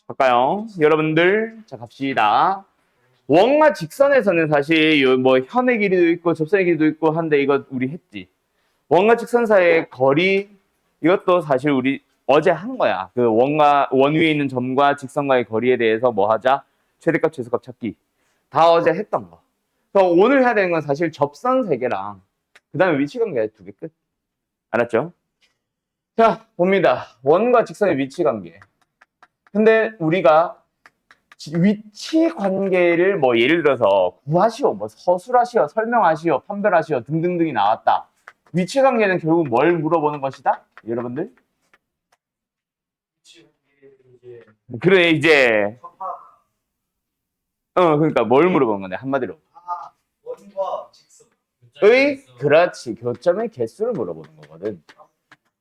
할까요? 여러분들, 자, 갑시다. 원과 직선에서는 사실 뭐 현의 길이도 있고 접선의 길이도 있고 한데 이거 우리 했지. 원과 직선 사이의 거리 이것도 사실 우리 어제 한 거야. 그 원 위에 있는 점과 직선과의 거리에 대해서 뭐 하자? 최대값, 최소값 찾기. 다 어제 했던 거. 그래서 오늘 해야 되는 건 사실 접선 세 개랑 그 다음에 위치 관계 두 개 끝. 알았죠? 자, 봅니다. 원과 직선의 위치 관계. 근데 우리가 위치 관계를 뭐 예를 들어서 구하시오, 뭐 서술하시오, 설명하시오, 판별하시오 등등등이 나왔다. 위치 관계는 결국 뭘 물어보는 것이다? 여러분들? 그래 이제 그러니까 뭘 물어보는 건데 한마디로 원과 직선. 그렇지 교점의 개수를 물어보는 거거든.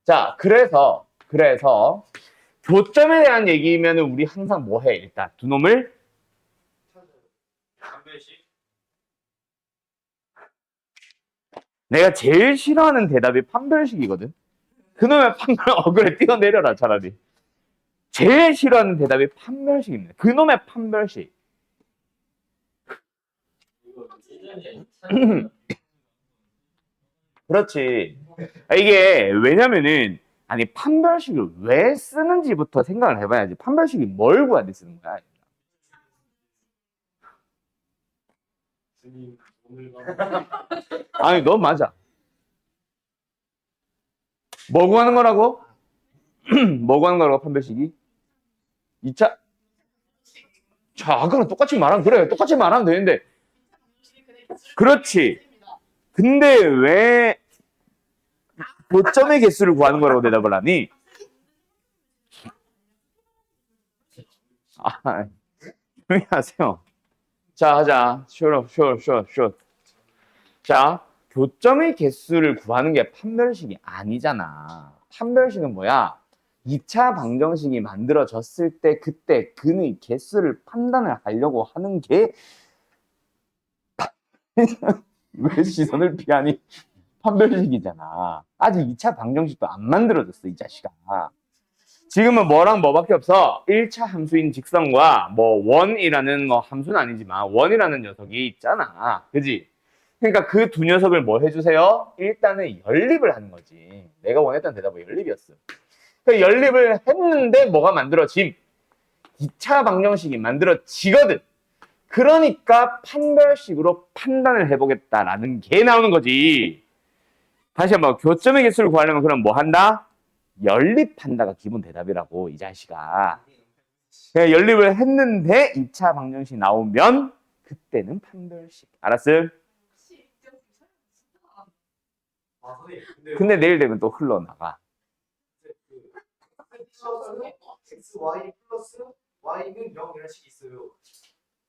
자 그래서 교점에 대한 얘기면 우리 항상 뭐 해? 일단 두 놈을 내가 제일 싫어하는 대답이 판별식이거든. 그놈의 판별 그래 뛰어내려라 차라리. 제일 싫어하는 대답이 판별식입니다. 그놈의 판별식. 그렇지. 이게 왜냐면은 아니 판별식을 왜 쓰는지부터 생각을 해봐야지. 판별식이 뭘 구하는데 쓰는 거야? 아니 너 맞아. 뭐 구하는 거라고? 뭐 구하는 거라고 판별식이? 2차? 자 아까랑 똑같이 말하면 그래. 똑같이 말하면 되는데 그렇지. 근데 왜 교점의 개수를 구하는 거라고 대답을 하니? 아, 조용히 하세요. 자, 하자. sure. 자, 교점의 개수를 구하는 게 판별식이 아니잖아. 판별식은 뭐야? 2차 방정식이 만들어졌을 때 그때 그의 개수를 판단을 하려고 하는 게 왜 시선을 피하니? 판별식이잖아. 아직 2차 방정식도 안 만들어졌어, 이 자식아. 지금은 뭐랑 뭐밖에 없어? 1차 함수인 직선과 뭐 원이라는 뭐 함수는 아니지만 원이라는 녀석이 있잖아. 그지? 그러니까 그 두 녀석을 뭐 해주세요? 일단은 연립을 하는 거지. 내가 원했던 대답은 연립이었어. 그러니까 연립을 했는데 뭐가 만들어짐? 2차 방정식이 만들어지거든. 그러니까 판별식으로 판단을 해보겠다라는 게 나오는 거지. 다시 한번 교점의 개수를 구하려면 그럼 뭐 한다? 연립한다가 기본 대답이라고 이 자식아. 그냥 연립을 했는데 2차 방정식 나오면 그때는 판별식. 알았음? 근데 내일 되면 또 흘러나가. XY 플러스 Y는 0 이런 식이 있어요.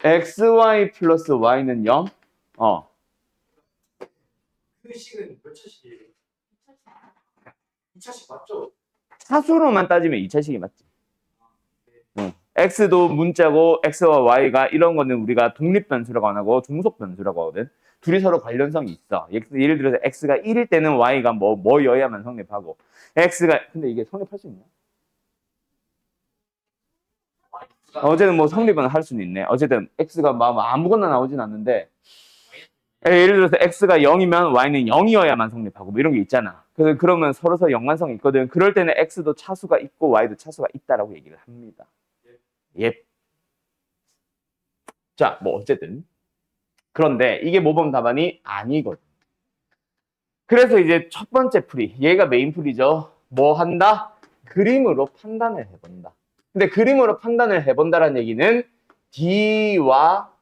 XY 플러스 Y는 0? 그 식은 몇 차식이에요? 2차식 맞죠? 차수로만 따지면 2차식이 맞지. X도 문자고 X와 Y가 이런 거는 우리가 독립변수라고 안 하고 종속변수라고 하거든. 둘이 서로 관련성이 있어. 예를 들어서 X가 1일 때는 Y가 뭐여야만 성립하고 X가 근데 이게 성립할 수 있나? 어제는 뭐 성립은 할 수는 있네. 어쨌든 X가 아무거나 나오진 않는데 예를 들어서 X가 0이면 Y는 0이어야만 성립하고 뭐 이런 게 있잖아. 그래서 그러면 서로서 연관성이 있거든. 그럴 때는 X도 차수가 있고 Y도 차수가 있다라고 얘기를 합니다. 예. 자, 뭐 어쨌든 그런데 이게 모범 답안이 아니거든. 그래서 이제 첫 번째 풀이 얘가 메인 풀이죠. 뭐 한다? 그림으로 판단을 해본다. 근데 그림으로 판단을 해본다는 얘기는 D와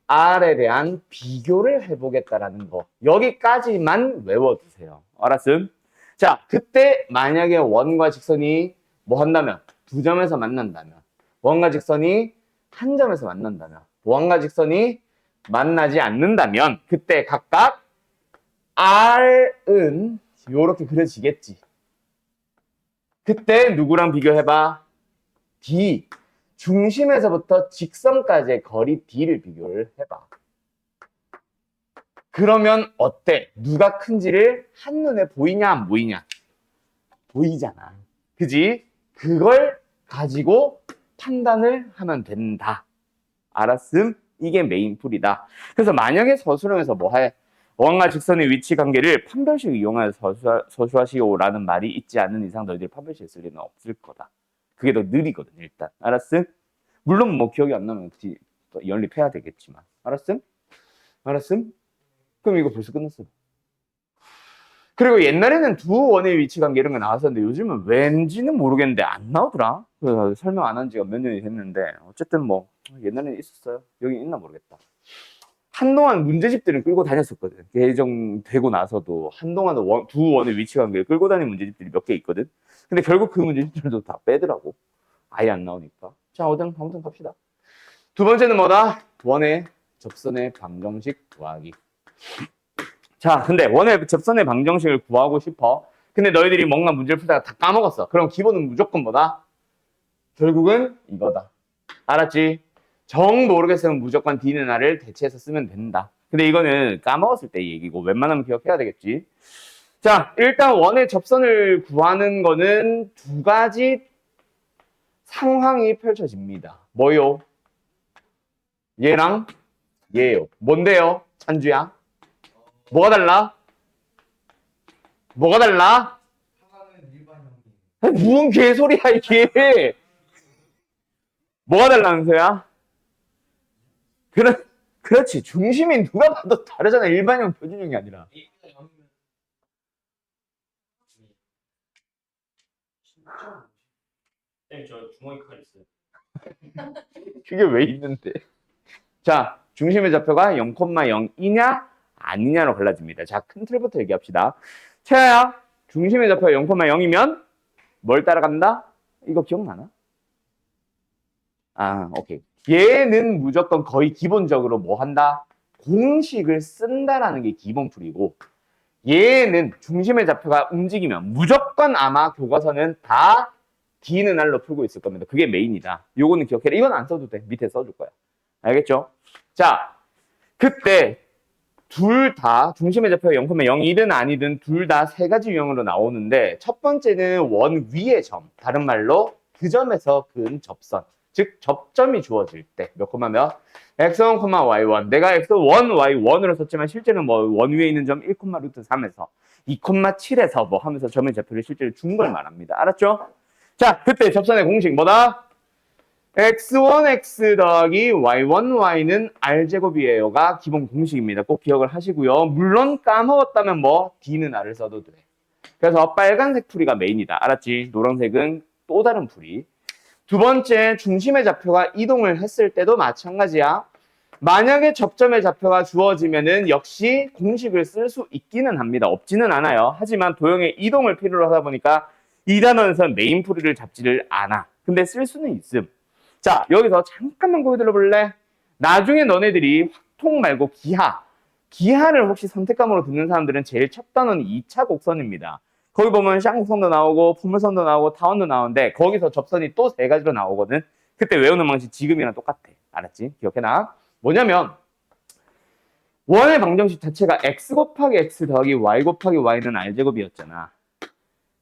R에 대한 비교를 해보겠다라는 거. 여기까지만 외워두세요. 알았음? 자, 그때 만약에 원과 직선이 뭐 한다면? 두 점에서 만난다면. 원과 직선이 한 점에서 만난다면. 원과 직선이 만나지 않는다면 그때 각각 R은 이렇게 그려지겠지. 그때 누구랑 비교해봐? D. 중심에서부터 직선까지의 거리 D를 비교를 해봐. 그러면 어때? 누가 큰지를 한눈에 보이냐 안 보이냐? 보이잖아. 그지? 그걸 가지고 판단을 하면 된다. 알았음? 이게 메인 풀이다. 그래서 만약에 서술형에서 뭐 해? 원과 직선의 위치 관계를 판별식 이용하여 서술하시오라는 말이 있지 않는 이상 너희들이 판별식 쓸 일은 없을 거다. 그게 더 느리거든 일단. 알았음? 물론 뭐 기억이 안 나면 연립해야 되겠지만. 알았음? 알았음? 그럼 이거 벌써 끝났어. 그리고 옛날에는 두 원의 위치 관계 이런 거 나왔었는데 요즘은 왠지는 모르겠는데 안 나오더라. 그래서 설명 안 한 지가 몇 년이 됐는데 어쨌든 뭐 옛날에는 있었어요. 여기 있나 모르겠다. 한동안 문제집들은 끌고 다녔었거든. 개정되고 나서도 한동안 두 원의 위치 관계를 끌고 다니는 문제집들이 몇 개 있거든. 근데 결국 그 문제집들도 다 빼더라고. 아예 안 나오니까. 자, 아무튼 갑시다. 두 번째는 뭐다? 원의 접선의 방정식 구하기. 자, 근데 원의 접선의 방정식을 구하고 싶어. 근데 너희들이 뭔가 문제를 풀다가 다 까먹었어. 그럼 기본은 무조건 뭐다? 결국은 이거다. 알았지? 정 모르겠으면 무조건 D는 R을 대체해서 쓰면 된다. 근데 이거는 까먹었을 때 얘기고 웬만하면 기억해야 되겠지. 자, 일단 원의 접선을 구하는 거는 두 가지 상황이 펼쳐집니다. 뭐요? 얘랑 얘요. 뭔데요? 찬주야? 뭐가 달라? 뭐가 달라? 하나는 일반형이. 아니, 무슨 개소리야 이게. 뭐가 달라는 그렇지. 중심이 누가 봐도 다르잖아. 일반형, 표준형이 아니라. A가 0이면 진짜 쌤, 저 주머니 칼 있어요. 그게 왜 있는데? 자, 중심의 좌표가 0,0이냐 아니냐로 갈라집니다. 자, 큰 틀부터 얘기합시다. 채아야, 중심의 좌표가 0,0이면 뭘 따라간다? 이거 기억나나? 아, 오케이. 얘는 무조건 거의 기본적으로 뭐 한다? 공식을 쓴다라는 게 기본풀이고, 얘는 중심의 좌표가 움직이면 무조건 아마 교과서는 다 D는 R로 풀고 있을 겁니다. 그게 메인이다. 요거는 기억해라. 이건 안 써도 돼. 밑에 써줄 거야. 알겠죠? 자, 그때 둘 다 중심의 좌표가 0,0이든 아니든 둘 다 세 가지 유형으로 나오는데 첫 번째는 원 위의 점, 다른 말로 그 점에서 그은 접선, 즉 접점이 주어질 때 몇 콤마 몇? x1, y1. 내가 x1, y1으로 썼지만 실제는 뭐 원 위에 있는 점 1,3에서 2,7에서 뭐 하면서 점의 좌표를 실제로 준 걸 말합니다. 알았죠? 자, 그때 접선의 공식 뭐다? x1x 더하기 y1y는 r제곱이에요가 기본 공식입니다. 꼭 기억을 하시고요. 물론 까먹었다면 뭐 d는 r을 써도 돼. 그래서 빨간색 풀이가 메인이다. 알았지? 노란색은 또 다른 풀이. 두 번째, 중심의 좌표가 이동을 했을 때도 마찬가지야. 만약에 접점의 좌표가 주어지면은 역시 공식을 쓸 수 있기는 합니다. 없지는 않아요. 하지만 도형의 이동을 필요로 하다 보니까 이 단원에서 메인 풀이를 잡지를 않아. 근데 쓸 수는 있음. 자, 여기서 잠깐만 고개 들어볼래? 나중에 너네들이 확통 말고 기하를 혹시 선택감으로 듣는 사람들은 제일 첫 단원이 2차 곡선입니다. 거기 보면 쌍곡선도 나오고 포물선도 나오고 타원도 나오는데 거기서 접선이 또 세 가지로 나오거든. 그때 외우는 방식 지금이랑 똑같아. 알았지? 기억해놔. 뭐냐면 원의 방정식 자체가 x 곱하기 x 더하기 y 곱하기 y는 r제곱이었잖아.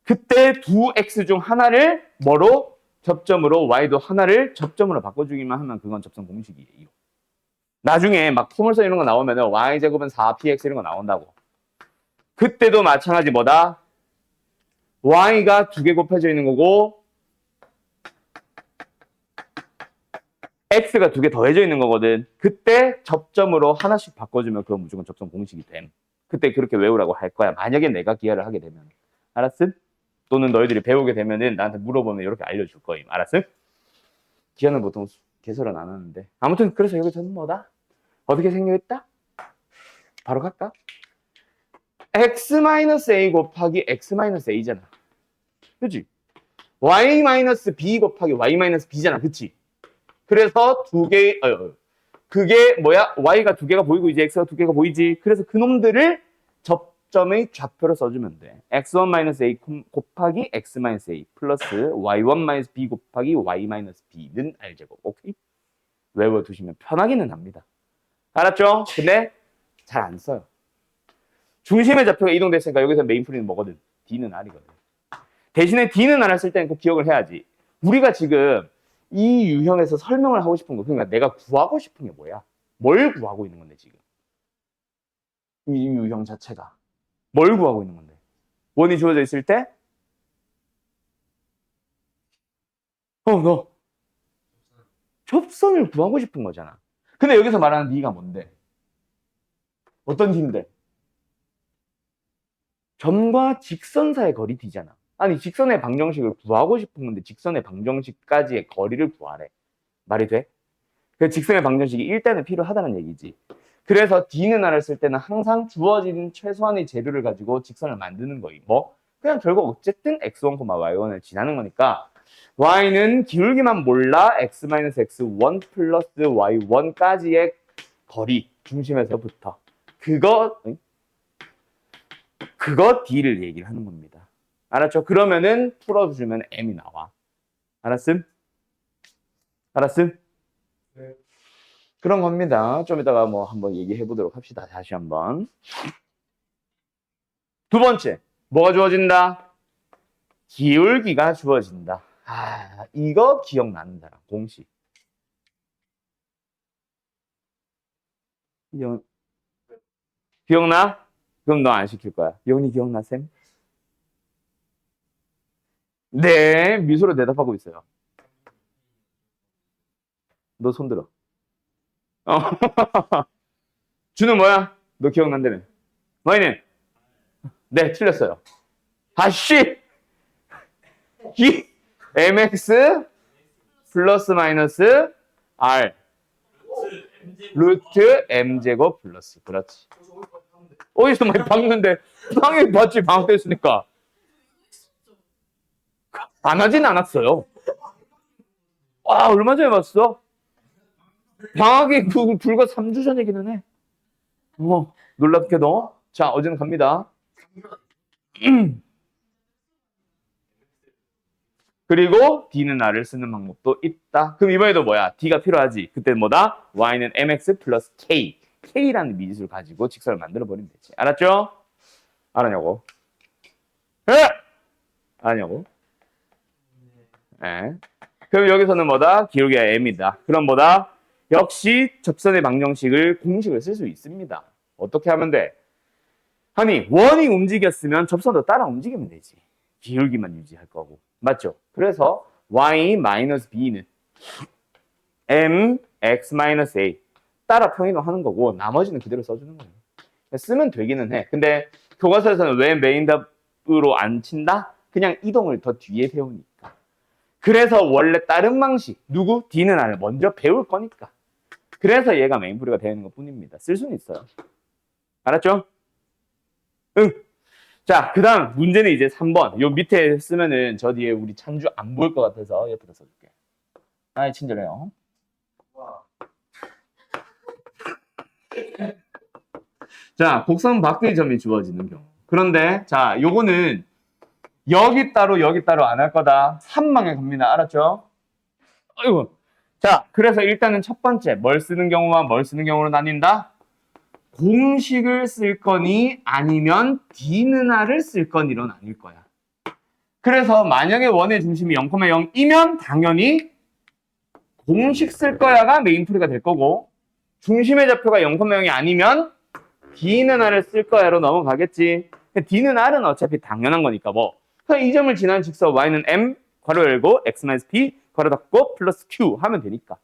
그때 두 x 중 하나를 뭐로? 접점으로 y도 하나를 접점으로 바꿔주기만 하면 그건 접선 공식이에요. 나중에 막 포물선 이런 거 나오면 y제곱은 4px 이런 거 나온다고. 그때도 마찬가지 뭐다? y가 두 개 곱해져 있는 거고 x가 두 개 더해져 있는 거거든. 그때 접점으로 하나씩 바꿔주면 그건 무조건 접선 공식이 됨. 그때 그렇게 외우라고 할 거야. 만약에 내가 기하를 하게 되면. 알았음? 또는 너희들이 배우게 되면은 나한테 물어보면 이렇게 알려줄 거임. 알았음? 기하는 보통 개설은 안 하는데. 아무튼 그래서 여기서는 뭐다? 어떻게 생겨있다? 바로 갈까? x-a 곱하기 x-a잖아. 그치? y-b 곱하기 y-b잖아. 그치? 그래서 그게 뭐야? y가 두 개가 보이고 이제 x가 두 개가 보이지. 그래서 그놈들을 접점의 좌표로 써주면 돼. x1-a 곱하기 x-a 플러스 y1-b 곱하기 y-b는 r제곱. 오케이? 외워두시면 편하기는 합니다. 알았죠? 근데 잘 안 써요. 중심의 좌표가 이동됐으니까 여기서 메인 풀이는 뭐거든? d는 r이거든. 대신에 d는 r을 쓸 때는 꼭 기억을 해야지. 우리가 지금 이 유형에서 설명을 하고 싶은 거, 그러니까 내가 구하고 싶은 게 뭐야? 뭘 구하고 있는 건데 지금? 이 유형 자체가 뭘 구하고 있는 건데? 원이 주어져 있을 때, 너 접선을 구하고 싶은 거잖아. 근데 여기서 말하는 D가 뭔데? 어떤 D인데? 점과 직선 사이의 거리 D잖아. 아니, 직선의 방정식을 구하고 싶은 건데 직선의 방정식까지의 거리를 구하래. 말이 돼? 그 직선의 방정식이 일단은 필요하다는 얘기지. 그래서 D는 R을 쓸 때는 항상 주어진 최소한의 재료를 가지고 직선을 만드는 거임. 뭐? 그냥 결국 어쨌든 x1, y1을 지나는 거니까 y는 기울기만 몰라 x-x1 플러스 y1까지의 거리 중심에서부터 그거 D를 얘기를 하는 겁니다. 알았죠? 그러면은 풀어주면 M이 나와. 알았음? 알았음? 네. 그런 겁니다. 좀 이따가 뭐 한번 얘기해 보도록 합시다. 다시 한번. 두 번째, 뭐가 주어진다? 기울기가 주어진다. 아, 이거 기억난다. 공식. 기억나? 그럼 너 안 시킬 거야. 영이 기억나, 쌤? 네, 미소로 대답하고 있어요. 너 손 들어. 주는 뭐야? 너 기억난다며. 뭐이는? 네, 틀렸어요. 아씨! mx 플러스 마이너스 r 루트 m제곱 플러스. 그렇지. 어디서 많이 봤는데 당연히 봤지. 방학 때 했으니까. 안 하진 않았어요. 아, 얼마 전에 봤어? 방학이 불과 3주 전 얘기는 해. 놀랍게도. 자, 어제는 갑니다. 그리고 D는 R을 쓰는 방법도 있다. 그럼 이번에도 뭐야? D가 필요하지. 그때 뭐다? Y는 mx 플러스 k. K라는 미지수를 가지고 직선을 만들어버리면 되지. 알았죠? 알았냐고? 에? 알았냐고? 예. 그럼 여기서는 뭐다? 기울기가 m이다. 그럼 뭐다? 역시 접선의 방정식을 공식을 쓸 수 있습니다. 어떻게 하면 돼? 아니, 원이 움직였으면 접선도 따라 움직이면 되지. 기울기만 유지할 거고. 맞죠? 그래서 y-b는 mx-a 따라 평이동하는 거고 나머지는 그대로 써주는 거예요. 쓰면 되기는 해. 근데 교과서에서는 왜 메인 답으로 안 친다? 그냥 이동을 더 뒤에 배우니까. 그래서 원래 다른 방식, 누구? D는 R을 먼저 배울 거니까. 그래서 얘가 메인풀이가 되는 것 뿐입니다. 쓸 수는 있어요. 알았죠? 응. 자, 그 다음 문제는 이제 3번. 요 밑에 쓰면은 저 뒤에 우리 찬주 안 보일 것 같아서 옆에다 써줄게. 아이, 친절해요. 자, 곡선 밖의 점이 주어지는 경우. 그런데, 자, 요거는 여기 따로 안 할 거다. 한 방에 갑니다. 알았죠? 아이고. 자, 그래서 일단은 첫 번째, 뭘 쓰는 경우와 뭘 쓰는 경우로 나뉜다? 공식을 쓸 거니 아니면 D는 R을 쓸 거니로 나뉠 거야. 그래서 만약에 원의 중심이 0,0이면 당연히 공식 쓸 거야가 메인풀이가 될 거고 중심의 좌표가 0,0이 아니면 D는 R을 쓸 거야로 넘어가겠지. D는 R은 어차피 당연한 거니까 뭐. 그럼 이 점을 지나는 직선 y는 m 괄호 열고 x-p 괄호 닫고 플러스 q 하면 되니까.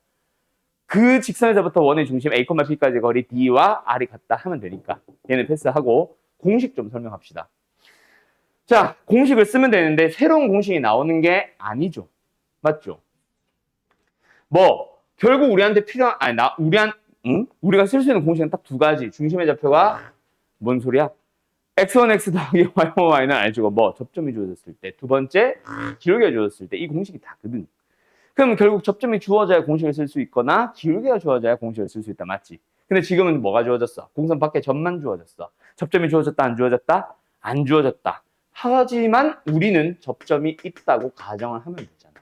그 직선에서부터 원의 중심 a, p까지 거리 d와 r이 같다 하면 되니까 얘는 패스하고 공식 좀 설명합시다. 자, 공식을 쓰면 되는데 새로운 공식이 나오는 게 아니죠. 맞죠? 뭐 결국 우리한테 필요한 우리가 쓸 수 있는 공식은 딱 두 가지. 중심의 좌표가 뭔 소리야? x1, x 더하기 y1, y는 알죠? 뭐 접점이 주어졌을 때 두 번째 기울기가 주어졌을 때 이 공식이 다거든. 그럼 결국 접점이 주어져야 공식을 쓸 수 있거나 기울기가 주어져야 공식을 쓸 수 있다. 맞지? 근데 지금은 뭐가 주어졌어? 공선 밖에 점만 주어졌어. 접점이 주어졌다 안 주어졌다? 안 주어졌다. 하지만 우리는 접점이 있다고 가정을 하면 되잖아.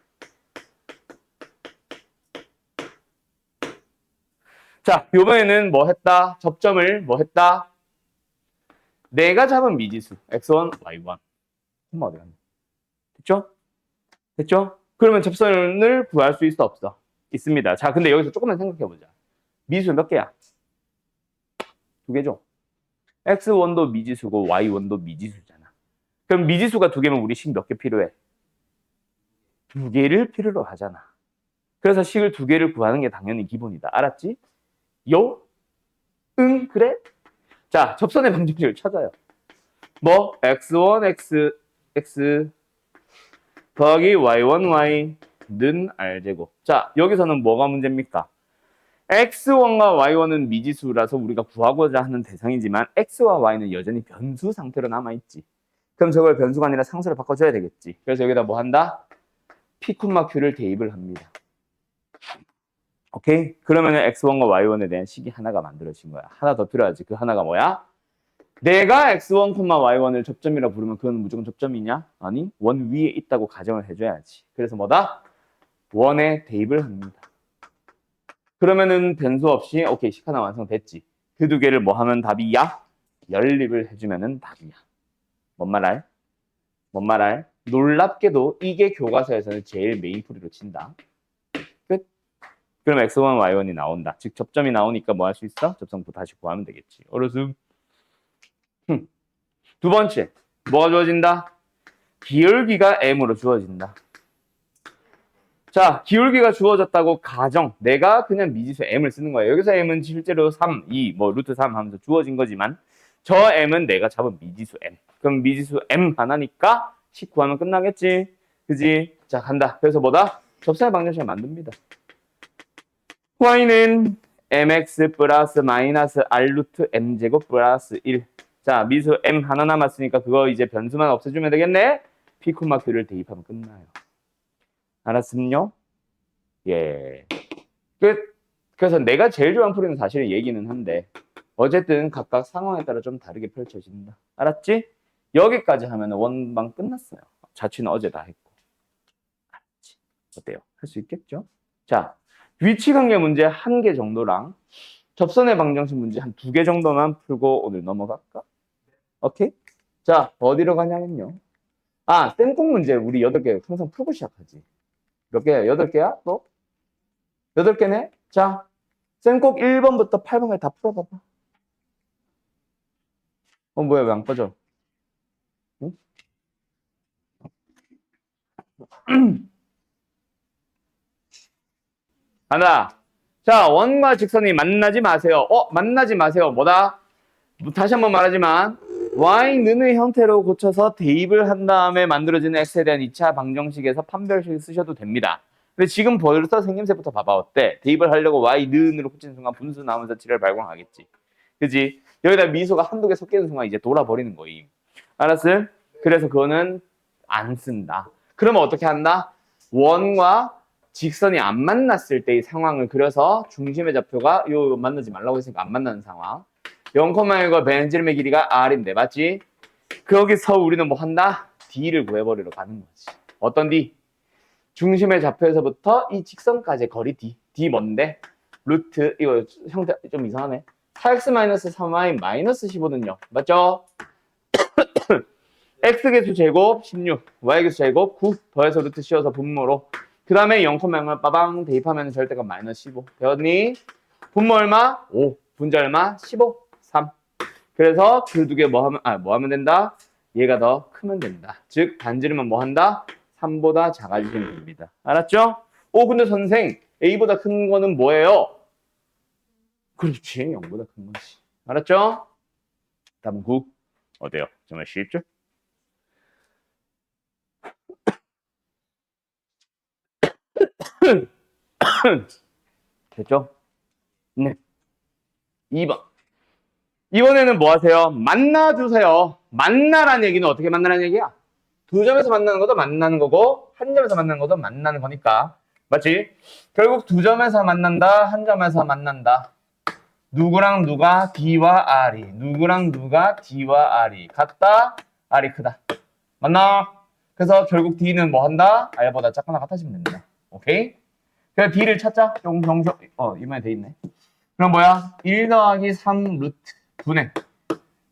자, 이번에는 뭐 했다? 접점을 뭐 했다? 내가 잡은 미지수 x1, y1. 엄마 어디 갔냐? 됐죠? 됐죠? 그러면 접선을 구할 수 있어 없어? 있습니다. 자, 근데 여기서 조금만 생각해보자. 미지수 몇 개야? 2개죠. x1도 미지수고 y1도 미지수잖아. 그럼 미지수가 2개면 우리 식 몇 개 필요해? 2개를 필요로 하잖아. 그래서 식을 2개를 구하는 게 당연히 기본이다. 알았지? 요? 응, 그래? 자, 접선의 방정식을 찾아요. 뭐? x1, x 더하기 y1, y는 r제곱. 자, 여기서는 뭐가 문제입니까? x1과 y1은 미지수라서 우리가 구하고자 하는 대상이지만 x와 y는 여전히 변수 상태로 남아있지. 그럼 저걸 변수가 아니라 상수로 바꿔줘야 되겠지. 그래서 여기다 뭐 한다? p, q를 대입을 합니다. 오케이? 그러면 x1과 y1에 대한 식이 하나가 만들어진 거야. 하나 더 필요하지. 그 하나가 뭐야? 내가 x1, y1을 접점이라 부르면 그건 무조건 접점이냐? 아니, 원 위에 있다고 가정을 해줘야지. 그래서 뭐다? 원에 대입을 합니다. 그러면은 변수 없이 오케이, 식 하나 완성됐지. 그 2개를 뭐 하면 답이야? 연립을 해주면은 답이야. 뭔 말할? 뭔 말할? 놀랍게도 이게 교과서에서는 제일 메인 풀이로 친다. 끝. 그럼 x1, y1이 나온다. 즉 접점이 나오니까 뭐 할 수 있어? 접선부 다시 구하면 되겠지. 어르스. 두 번째, 뭐가 주어진다? 기울기가 m으로 주어진다. 자, 기울기가 주어졌다고 가정. 내가 그냥 미지수 m을 쓰는 거예요. 여기서 m은 실제로 3, 2, 뭐 루트 3 하면서 주어진 거지만 저 m은 내가 잡은 미지수 m. 그럼 미지수 m 하나니까 10 구하면 끝나겠지. 그지? 자, 간다. 그래서 뭐다? 접선의 방정식을 만듭니다. y는 mx 플러스 마이너스 r 루트 m제곱 플러스 1. 자, 미수 m 하나 남았으니까 그거 이제 변수만 없애주면 되겠네? p, q를 대입하면 끝나요. 알았음요? 예. 끝. 그래서 내가 제일 좋아하는 풀이는 사실 얘기는 한데 어쨌든 각각 상황에 따라 좀 다르게 펼쳐진다. 알았지? 여기까지 하면 원방 끝났어요. 자취는 어제 다 했고. 알았지? 어때요? 할 수 있겠죠? 자, 위치관계 문제 1개 정도랑 접선의 방정식 문제 한 2개 정도만 풀고 오늘 넘어갈까? 오케이? 자, 어디로 가냐면요. 아, 쌤꼭 문제 우리 8개 항상 풀고 시작하지. 몇 개야? 8개야? 또? 8개네? 자, 쌤꼭 1번부터 8번까지 다 풀어봐봐. 뭐야, 왜 안 꺼져? 응? 하나. 자, 원과 직선이 만나지 마세요. 만나지 마세요. 뭐다? 다시 한번 말하지만 y는의 형태로 고쳐서 대입을 한 다음에 만들어지는 x에 대한 2차 방정식에서 판별식 쓰셔도 됩니다. 근데 지금 벌써 생김새부터 봐봐. 어때? 대입을 하려고 y는으로 고치는 순간 분수 나오면서 지를 발광하겠지. 그지? 여기다 미소가 한두 개 섞이는 순간 이제 돌아버리는 거임. 알았어? 그래서 그거는 안 쓴다. 그러면 어떻게 한다? 원과 직선이 안 만났을 때의 상황을 그려서 중심의 좌표가 요 만나지 말라고 했으니까 안 만나는 상황. 0,1과 벤질의 길이가 r인데 맞지? 거기서 우리는 뭐 한다? d를 구해버리러 가는 거지. 어떤 d? 중심의 좌표에서부터 이 직선까지 거리 d. d 뭔데? 루트 이거 형태 좀 이상하네. 4x-3y 마이너스 15는요. 맞죠? x계수 제곱 16, y계수 제곱 9 더해서 루트 씌워서 분모로 그 다음에 0,0을 빠방 대입하면 절대값 마이너스 15 되었니? 분모 얼마? 5 분자 얼마? 15 3 그래서 그 2개 뭐 하면 된다? 얘가 더 크면 된다. 즉 반지름은 뭐 한다? 3보다 작아지시면 됩니다. 알았죠? 근데 선생 a보다 큰 거는 뭐예요? 그렇지 0보다 큰 거지. 알았죠? 답은 9 어때요? 정말 쉽죠? 됐죠? 네. 2번. 이번에는 뭐 하세요? 만나주세요. 만나라는 얘기는 어떻게 만나라는 얘기야? 2점에서 만나는 것도 만나는 거고, 1점에서 만나는 것도 만나는 거니까. 맞지? 결국 2점에서 만난다, 1점에서 만난다. 누구랑 누가 D와 R이, 누구랑 누가 D와 R이 같다, R이 크다. 맞나? 그래서 결국 D는 뭐 한다? R보다 작거나 같아지면 됩니다. 오케이? 그래서 D를 찾자. 조금 정석, 이만에 돼 있네. 그럼 뭐야? 1 더하기 3 루트 분의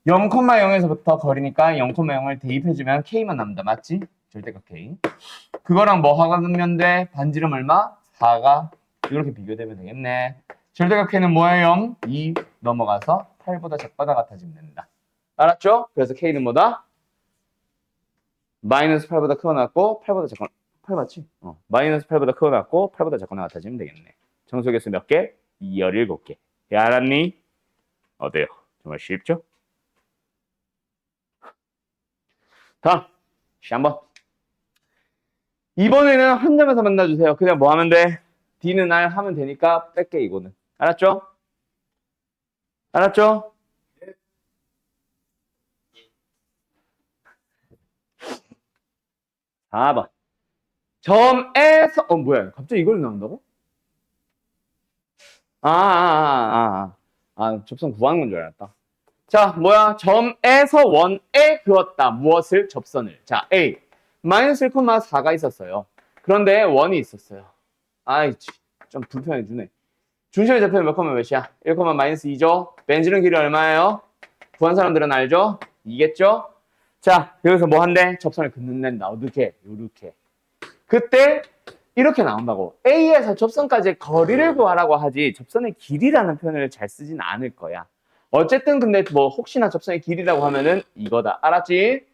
0,0에서부터 거리니까 0,0을 대입해주면 K만 남는다. 맞지? 절대값 K. 그거랑 뭐 하면 돼? 반지름 얼마? 4가 이렇게 비교되면 되겠네. 절대값 K는 뭐예요? 2 넘어가서 8보다 작거나 같아지면 된다. 알았죠? 그래서 K는 뭐다? 마이너스 8보다 크거나 같고 8보다 작거나 8 맞지? 마이너스 8보다 크거나 같고 8보다 작거나 같아지면 되겠네. 정수개수 몇 개? 17개. 야, 알았니? 어때요? 정말 쉽죠? 다음 한번. 이번에는 한 점에서 만나주세요. 그냥 뭐 하면 돼? D는 R 하면 되니까 뺄게 이거는. 알았죠? 알았죠? 4번. 점에서 뭐야? 갑자기 이걸 나온다고? 접선 구하는 건 줄 알았다. 자, 뭐야? 점에서 원에 그었다. 무엇을? 접선을. 자, A. 마이너스 1,4가 있었어요. 그런데 원이 있었어요. 아이, 좀 불편해 주네. 중심의 좌표는 몇 컴마 몇이야? 1, 마이너스 2죠? 벤질은 길이 얼마예요? 구한 사람들은 알죠? 2겠죠? 자, 여기서 뭐 한대? 접선을 긋는다. 어떻게? 요렇게. 그때 이렇게 나온다고. A에서 접선까지의 거리를 구하라고 하지 접선의 길이라는 표현을 잘 쓰진 않을 거야. 어쨌든 근데 뭐 혹시나 접선의 길이라고 하면은 이거다. 알았지?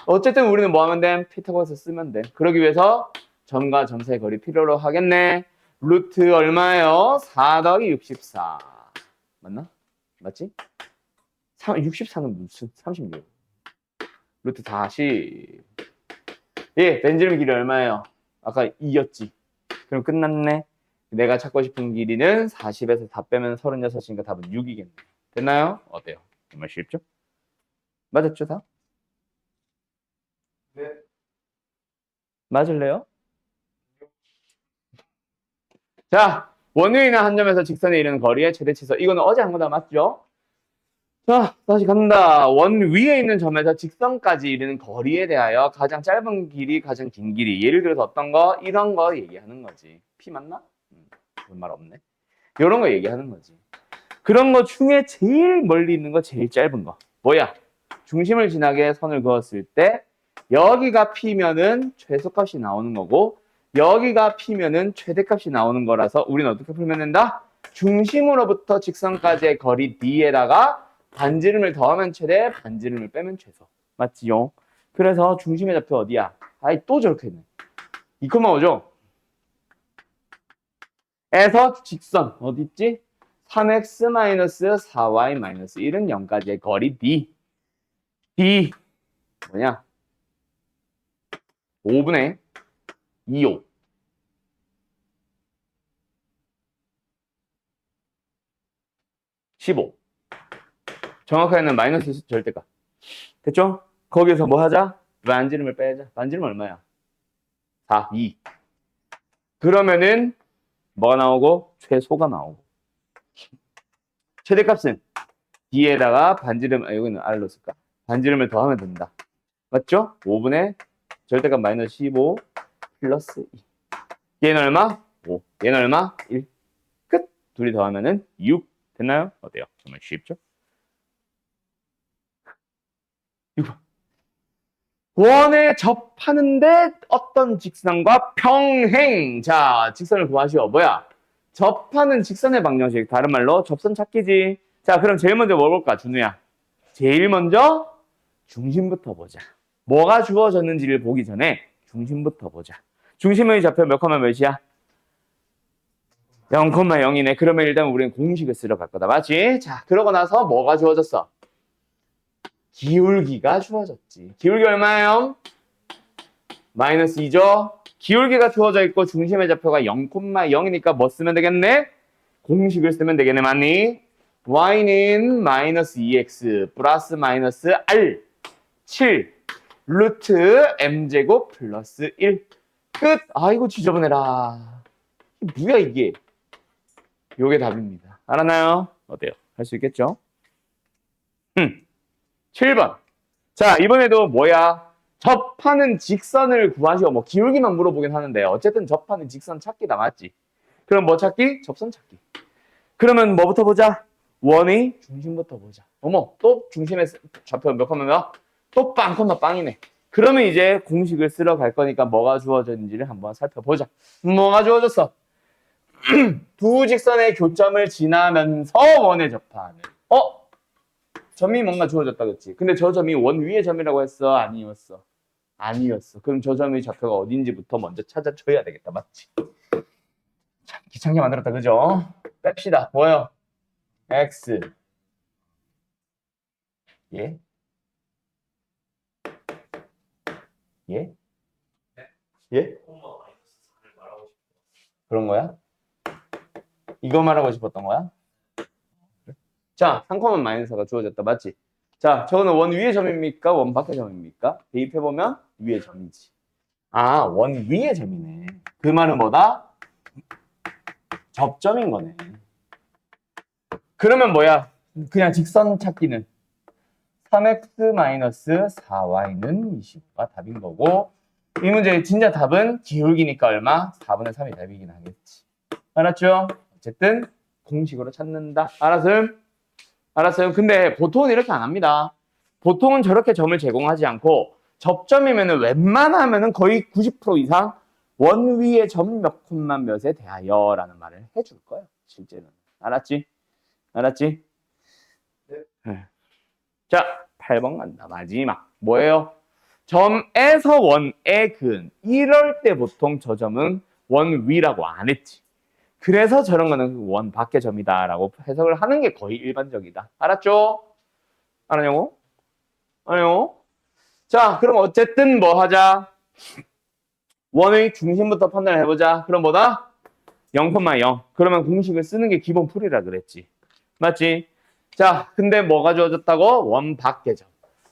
어쨌든 우리는 뭐 하면 돼? 피타고라스 쓰면 돼. 그러기 위해서 점과 점 사이 거리 필요로 하겠네. 루트 얼마예요? 4 더하기 64. 맞나? 맞지? 64는 무슨 36. 루트 40. 예, 벤질름 길이 얼마예요? 아까 2였지. 그럼 끝났네. 내가 찾고 싶은 길이는 40에서 4 빼면 36이니까 답은 6이겠네. 됐나요? 어때요? 정말 쉽죠? 맞았죠, 다? 네. 맞을래요? 자, 원위에 있는 한 점에서 직선에 이르는 거리의 최대치수. 이거는 어제 한 거다 맞죠? 자, 다시 간다. 원 위에 있는 점에서 직선까지 이르는 거리에 대하여 가장 짧은 길이, 가장 긴 길이. 예를 들어서 어떤 거? 이런 거 얘기하는 거지. P 맞나? 그런 말 없네. 이런 거 얘기하는 거지. 그런 거 중에 제일 멀리 있는 거, 제일 짧은 거. 뭐야? 중심을 지나게 선을 그었을 때 여기가 P면은 최소값이 나오는 거고 여기가 P면은 최대값이 나오는 거라서 우리는 어떻게 풀면 된다? 중심으로부터 직선까지의 거리 D에다가 반지름을 더하면 최대, 반지름을 빼면 최소. 맞지요? 그래서 중심의 좌표 어디야? 아이, 또 저렇게 했네. 2,5죠? 에서 직선, 어디 있지? 3x-4y-1은 0까지의 거리 D. D, 뭐냐? 5분의 2호. 15. 정확하게는 마이너스 절대값. 됐죠? 거기서 뭐 하자? 반지름을 빼자. 반지름 얼마야? 4, 2. 그러면은 뭐가 나오고? 최소가 나오고. 최대값은 D에다가 반지름, 여기는 R로 쓸까? 반지름을 더하면 된다. 맞죠? 5분의 절대값 마이너스 15 플러스 2. 얘는 얼마? 5. 얘는 얼마? 1. 끝. 둘이 더하면은 6. 됐나요? 어때요? 정말 쉽죠? 6번. 원에 접하는데 어떤 직선과 평행. 자, 직선을 구하시오. 뭐야? 접하는 직선의 방정식. 다른 말로 접선 찾기지. 자, 그럼 제일 먼저 뭐 볼까, 준우야? 제일 먼저 중심부터 보자. 뭐가 주어졌는지를 보기 전에 중심부터 보자. 중심의 좌표 몇 컴마 몇이야? 0,0이네. 그러면 일단 우리는 공식을 쓰러 갈 거다. 맞지? 자, 그러고 나서 뭐가 주어졌어? 기울기가 주어졌지. 기울기 얼마예요? 마이너스 2죠? 기울기가 주어져 있고 중심의 좌표가 0,0이니까 뭐 쓰면 되겠네? 공식을 쓰면 되겠네. 맞니? y는 마이너스 2x 플러스 마이너스 r 7 루트 m제곱 플러스 1 끝. 아이고 지저분해라. 뭐야 이게. 요게 답입니다. 알았나요? 어때요? 할 수 있겠죠? 7번. 자, 이번에도 뭐야? 접하는 직선을 구하시오. 뭐 기울기만 물어보긴 하는데 어쨌든 접하는 직선 찾기다. 맞지? 그럼 뭐 찾기? 접선 찾기. 그러면 뭐부터 보자? 원의 중심부터 보자. 어머, 또 중심의 좌표 몇 컴마 몇? 또 빵 컴마 빵이네. 그러면 이제 공식을 쓰러 갈 거니까 뭐가 주어졌는지를 한번 살펴보자. 뭐가 주어졌어? 두 직선의 교점을 지나면서 원에 접하는. 점이 뭔가 주어졌다, 그치? 근데 저 점이 원 위의 점이라고 했어? 아니었어? 아니었어. 그럼 저 점의 좌표가 어딘지부터 먼저 찾아줘야 되겠다, 맞지? 참, 귀찮게 만들었다, 그죠? 뺍시다. 뭐요? x. 예? 예? 예? 콤마 마이너스 4를 말하고 싶어. 그런 거야? 이거 말하고 싶었던 거야? 자, 3,-4가 주어졌다, 맞지? 자, 저거는 원 위의 점입니까? 원 밖의 점입니까? 대입해보면 위의 점이지. 아, 원 위의 점이네. 그 말은 뭐다? 접점인 거네. 그러면 뭐야? 그냥 직선 찾기는 3x-4y는 25가 답인 거고, 이 문제의 진짜 답은 기울기니까 얼마? 4분의 3이 답이긴 하겠지. 알았죠? 어쨌든 공식으로 찾는다. 알았음? 알았어요? 근데 보통은 이렇게 안 합니다. 보통은 저렇게 점을 제공하지 않고 접점이면은 웬만하면은 거의 90% 이상 원 위의 점 몇 콤마 몇에 대하여 라는 말을 해줄 거예요. 실제로는. 알았지? 알았지? 네. 자, 8번 간다. 마지막. 뭐예요? 점에서 원의 근. 이럴 때 보통 저 점은 원 위라고 안 했지. 그래서 저런 거는 원 밖의 점이다라고 해석을 하는 게 거의 일반적이다. 알았죠? 알았냐고? 알아요? 자, 그럼 어쨌든 뭐 하자? 원의 중심부터 판단을 해보자. 그럼 뭐다? 0,0. 그러면 공식을 쓰는 게 기본 풀이라 그랬지. 맞지? 자, 근데 뭐가 주어졌다고? 원 밖의 점.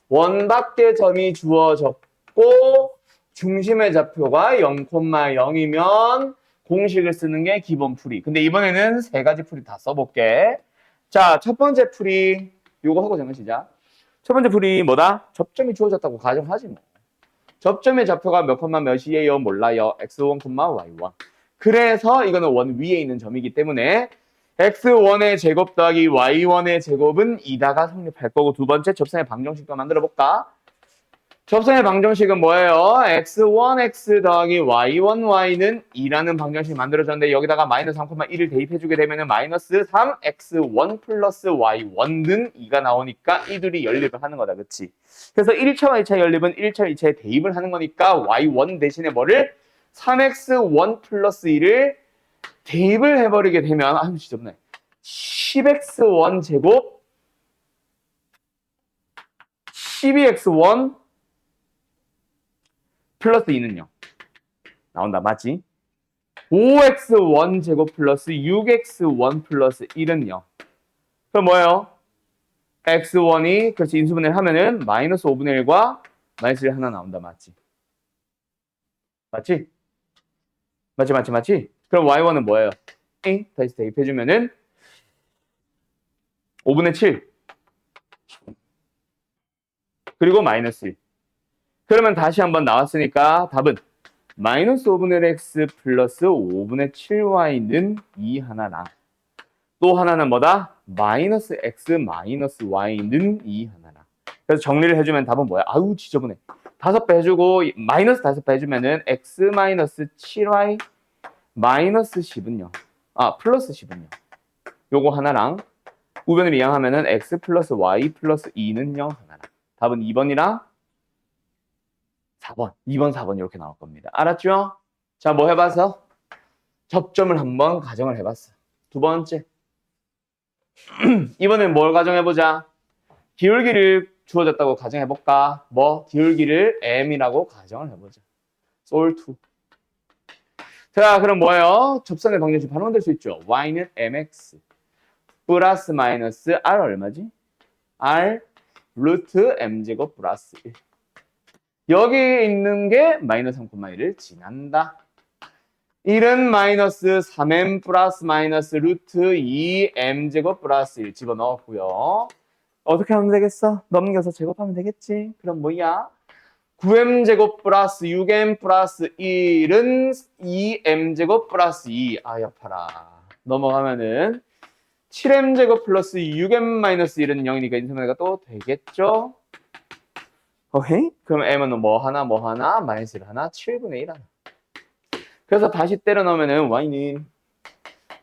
원 밖의 점이 주어졌고 중심의 좌표가 0,0이면 공식을 쓰는 게 기본 풀이. 근데 이번에는 세 가지 풀이 다 써볼게. 자, 첫 번째 풀이 요거 하고 정말 시작. 첫 번째 풀이 뭐다? 접점이 주어졌다고 가정하지 뭐. 접점의 좌표가 몇 콤마 몇이에요? 몰라요. x1, y1. 그래서 이거는 원 위에 있는 점이기 때문에 x1의 제곱 더하기 y1의 제곱은 2다가 성립할 거고, 두 번째 접선의 방정식도 만들어 볼까? 접선의 방정식은 뭐예요? x1x 더하기 y1y는 2라는 방정식이 만들어졌는데 여기다가 마이너스 3,1을 대입해주게 되면 마이너스 3x1 플러스 y1는 2가 나오니까 이 둘이 연립을 하는 거다. 그치? 그래서 1차와 2차 연립은 1차, 2차에 대입을 하는 거니까 y1 대신에 뭐를? 3x1 플러스 2를 대입을 해버리게 되면 아유 진짜 없네. 10x1 제곱 12x1 플러스 2는요. 나온다. 맞지? 5x1 제곱 플러스 6x1 플러스 1은요. 그럼 뭐예요? x1이 그렇지 인수분해를 하면은 마이너스 5분의 1과 마이너스 1 하나 나온다. 맞지? 맞지? 맞지? 그럼 y1은 뭐예요? 다시 대입해주면은 5분의 7 그리고 마이너스 1. 그러면 다시 한번 나왔으니까 답은 마이너스 5분의 x 플러스 5분의 7y는 2 하나랑 또 하나는 뭐다? 마이너스 x 마이너스 y는 2 하나랑. 그래서 정리를 해주면 답은 뭐야? 아우 지저분해. 5배 해주고 마이너스 5배 해주면은 x 마이너스 7y 마이너스 10은요. 플러스 10은요. 요거 하나랑 우변을 이항하면은 x 플러스 y 플러스 2는 0 하나랑. 답은 2번이랑 4번. 2번, 4번 이렇게 나올 겁니다. 알았죠? 자, 뭐 해봤어? 접점을 한번 가정을 해봤어. 두 번째. 이번엔 뭘 가정해보자. 기울기를 주어졌다고 가정해볼까? 기울기를 m이라고 가정을 해보자. 솔2. 자, 그럼 뭐예요? 접선의 방정식 바로 만들 수 있죠. y는 mx 플러스 마이너스 r 얼마지? r 루트 m제곱 플러스 1. 여기 있는 게 마이너스 3,1을 지난다. 1은 마이너스 3m 플러스 마이너스 루트 2m제곱 플러스 1 집어넣었고요. 어떻게 하면 되겠어? 넘겨서 제곱하면 되겠지. 그럼 뭐야? 9m제곱 플러스 6m 플러스 1은 2m제곱 플러스 2. 아파라. 넘어가면은 7m제곱 플러스 6m 마이너스 1은 0이니까 인수분해가 또 되겠죠? 오케이? 그럼 m은 뭐 하나, 마이너스 1 하나, 7분의 1 하나. 그래서 다시 때려 넣으면은 y는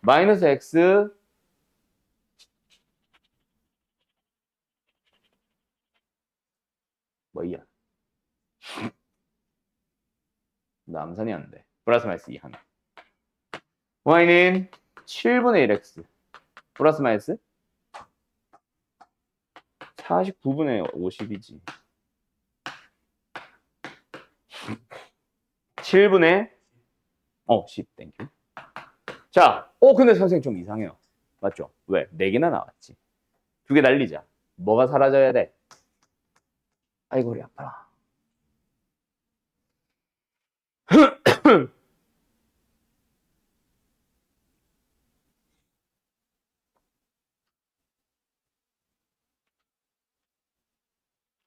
마이너스 x 뭐야? 남산이 안 돼. 플러스 마이너스 2 하나. y는 7분의 1x 플러스 마이너스 49분의 50이지. 7분의 10 땡큐. 자, 근데 선생님 좀 이상해요. 맞죠? 왜? 4개나 나왔지. 2개 날리자. 뭐가 사라져야 돼? 아이고, 우리 아파라.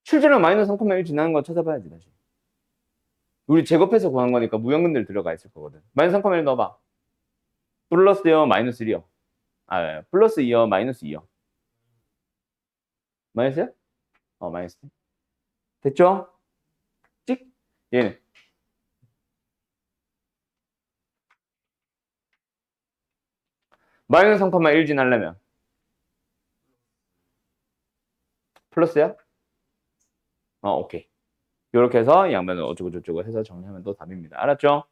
실제로 마이너스 3,1 지나는 거 찾아봐야지, 다시. 우리 제곱해서 구한 거니까 무형근들 들어가 있을 거거든. 마이너스 3,1 넣어봐. 플러스 2요, 마이너스 1이요. 플러스 2요, 마이너스 2요. 마이너스요? 마이너스. 됐죠? 찍? 얘는. 마이너스 3,1 지나려면 플러스야? 오케이. 이렇게 해서 양변을 어쩌고저쩌고 해서 정리하면 또 답입니다. 알았죠?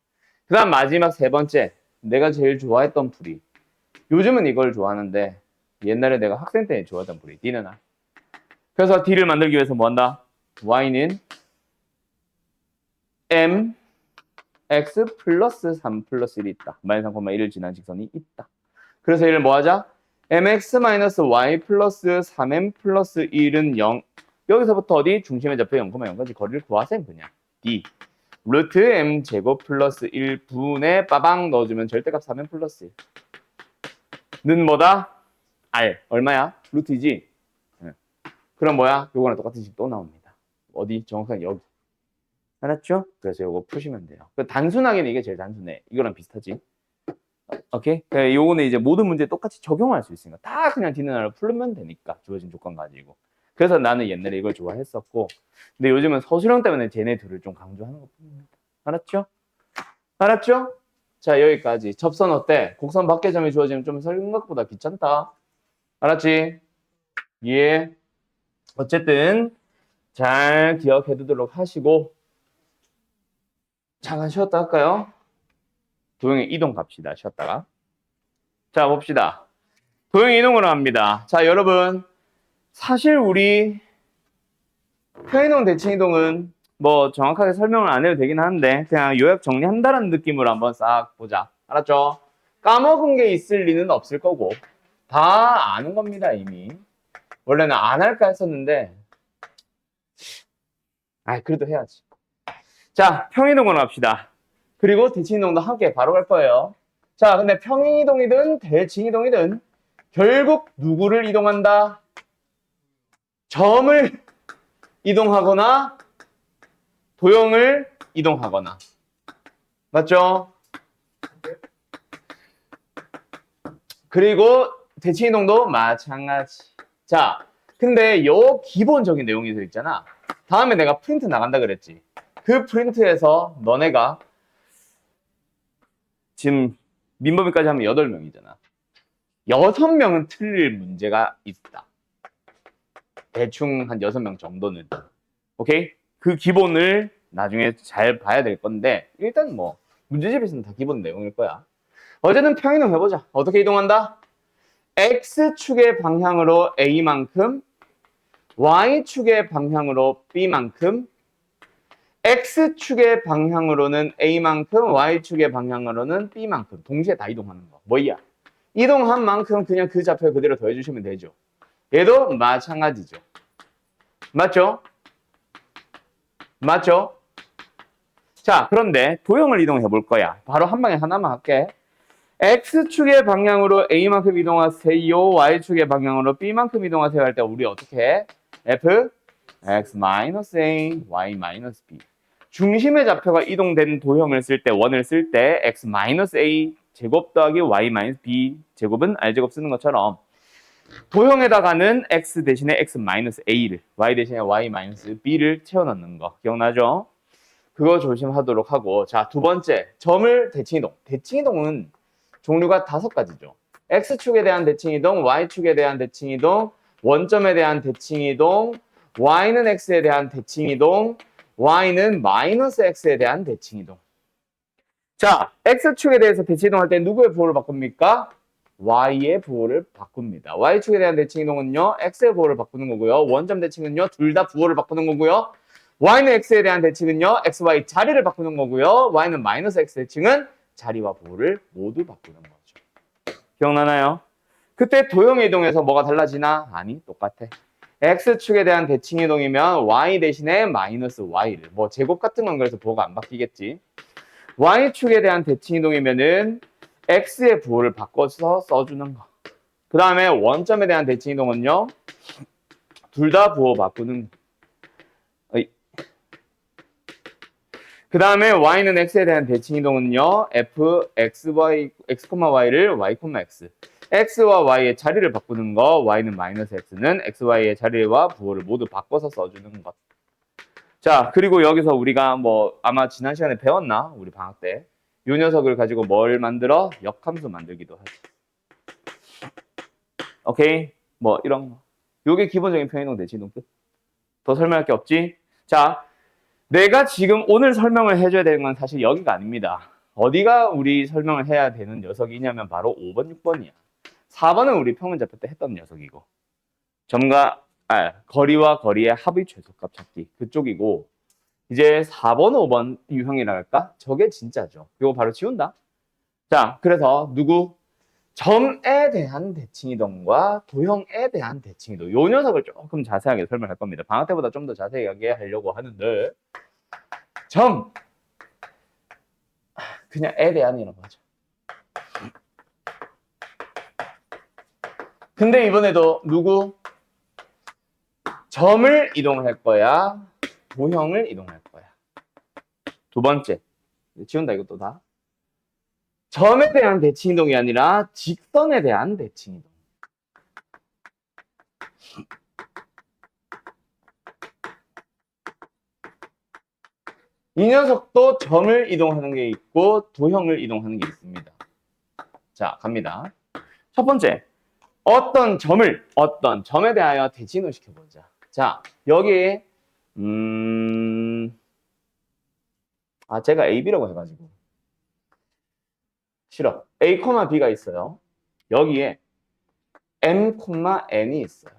그 다음 마지막 세 번째. 내가 제일 좋아했던 풀이. 요즘은 이걸 좋아하는데 옛날에 내가 학생 때 좋아했던 풀이. D는 R. 그래서 D를 만들기 위해서 뭐 한다? Y는 M X 플러스 3 플러스 1이 있다. 마이너스 3,1을 지난 직선이 있다. 그래서 얘를 뭐 하자? mx 마이너스 y 플러스 3m 플러스 1은 0. 여기서부터 어디? 중심의 좌표 0,0까지 거리를 구하셈 그냥. D. 루트 m 제곱 플러스 1분의 빠방 넣어주면 절대값 3m 플러스 1는 뭐다? R. 얼마야? 루트이지? 그럼 뭐야? 요거랑 똑같은 식 또 나옵니다. 어디? 정확하게 여기. 알았죠? 그래서 요거 푸시면 돼요. 단순하게는 이게 제일 단순해. 이거랑 비슷하지? 오케이? 요거는 이제 모든 문제에 똑같이 적용할 수 있으니까 다 그냥 D는 R로 풀면 되니까 주어진 조건 가지고. 그래서 나는 옛날에 이걸 좋아했었고 근데 요즘은 서술형 때문에 쟤네 둘을 좀 강조하는 것뿐입니다. 알았죠? 알았죠? 자 여기까지. 접선 어때? 곡선 밖의 점이 주어지면 좀 생각보다 귀찮다. 알았지? 예. 어쨌든 잘 기억해 두도록 하시고 잠깐 쉬었다 할까요? 도형의 이동 갑시다. 쉬었다가. 자, 봅시다. 도형의 이동으로 합니다. 자, 여러분. 사실 우리 평이동, 대칭이동은 뭐 정확하게 설명을 안 해도 되긴 하는데 그냥 요약 정리한다는 느낌으로 한번 싹 보자. 알았죠? 까먹은 게 있을 리는 없을 거고 다 아는 겁니다, 이미. 원래는 안 할까 했었는데 그래도 해야지. 자, 평이동으로 합시다. 그리고 대칭이동도 함께 바로 갈 거예요. 자, 근데 평이동이든 대칭이동이든 결국 누구를 이동한다? 점을 이동하거나 도형을 이동하거나. 맞죠? 그리고 대칭이동도 마찬가지. 자, 근데 요 기본적인 내용이 있잖아. 다음에 내가 프린트 나간다 그랬지. 그 프린트에서 너네가 지금 민법인까지 하면 8명이잖아. 6명은 틀릴 문제가 있다. 대충 한 6명 정도는. 오케이? 그 기본을 나중에 잘 봐야 될 건데 일단 뭐 문제집에서는 다 기본 내용일 거야. 어쨌든 평이동 해보자. 어떻게 이동한다? X축의 방향으로 A만큼 Y축의 방향으로 B만큼 X축의 방향으로는 A만큼 Y축의 방향으로는 B만큼 동시에 다 이동하는 거. 뭐야? 이동한 만큼 그냥 그 좌표 그대로 더해주시면 되죠. 얘도 마찬가지죠. 맞죠? 맞죠? 자, 그런데 도형을 이동해 볼 거야. 바로 한 방에 하나만 할게. X축의 방향으로 A만큼 이동하세요. Y축의 방향으로 B만큼 이동하세요 할 때 우리 어떻게 해? F X-A, Y-B. 중심의 좌표가 이동된 도형을 쓸 때, 원을 쓸 때 X-A 제곱 더하기 Y-B 제곱은 R제곱 쓰는 것처럼 도형에다가는 x 대신에 x-a를, y 대신에 y-b를 채워넣는 거 기억나죠? 그거 조심하도록 하고, 자, 두 번째, 점을 대칭이동. 대칭이동은 종류가 5가지죠. x축에 대한 대칭이동, y축에 대한 대칭이동, 원점에 대한 대칭이동, y는 x에 대한 대칭이동, y는 마이너스 x에 대한 대칭이동. 자, x축에 대해서 대칭이동할 때 누구의 부호를 바꿉니까? y의 부호를 바꿉니다. y축에 대한 대칭이동은요, x의 부호를 바꾸는 거고요. 원점 대칭은요, 둘 다 부호를 바꾸는 거고요. y는 x에 대한 대칭은요, xy 자리를 바꾸는 거고요. y는 마이너스 x 대칭은 자리와 부호를 모두 바꾸는 거죠. 기억나나요? 그때 도형의 이동에서 뭐가 달라지나? 아니, 똑같아. x축에 대한 대칭 이동이면 y 대신에 마이너스 y를, 뭐 제곱 같은 건 그래서 부호가 안 바뀌겠지. y축에 대한 대칭 이동이면은 x의 부호를 바꿔서 써주는 거. 그 다음에 원점에 대한 대칭 이동은요, 둘 다 부호 바꾸는 거. 그 다음에 y는 x에 대한 대칭 이동은요, f, x, y, x, y를 y, x. x와 y의 자리를 바꾸는 거, y는 마이너스 x는 x, y의 자리와 부호를 모두 바꿔서 써주는 것. 자, 그리고 여기서 우리가 뭐 아마 지난 시간에 배웠나? 우리 방학 때. 요 녀석을 가지고 뭘 만들어? 역함수 만들기도 하지. 오케이? 뭐 이런 거. 요게 기본적인 평행이동 대칭이동 끝. 더 설명할 게 없지? 자, 내가 지금 오늘 설명을 해줘야 되는 건 사실 여기가 아닙니다. 어디가 우리 설명을 해야 되는 녀석이냐면 바로 5번, 6번이야. 4번은 우리 평면좌표 때 했던 녀석이고, 거리와 거리의 합의 최소값 찾기 그쪽이고, 이제 4번, 5번 유형이라 할까? 저게 진짜죠. 이거 바로 지운다. 자, 그래서 누구? 점에 대한 대칭이동과 도형에 대한 대칭이동. 요 녀석을 조금 자세하게 설명할 겁니다. 방학 때보다 좀 더 자세하게 하려고 하는데, 점! 그냥 에 대한이라고 하죠. 근데 이번에도 누구? 점을 이동할 거야? 도형을 이동할 거야? 두 번째. 지운다, 이것도 다. 점에 대한 대칭이동이 아니라 직선에 대한 대칭이동. 이 녀석도 점을 이동하는 게 있고 도형을 이동하는 게 있습니다. 자, 갑니다. 첫 번째. 어떤 점에 대하여 대칭을 시켜보자. 자, 여기에 제가 A, B라고 해가지고 싫어. A, B가 있어요. 여기에 M, N이 있어요.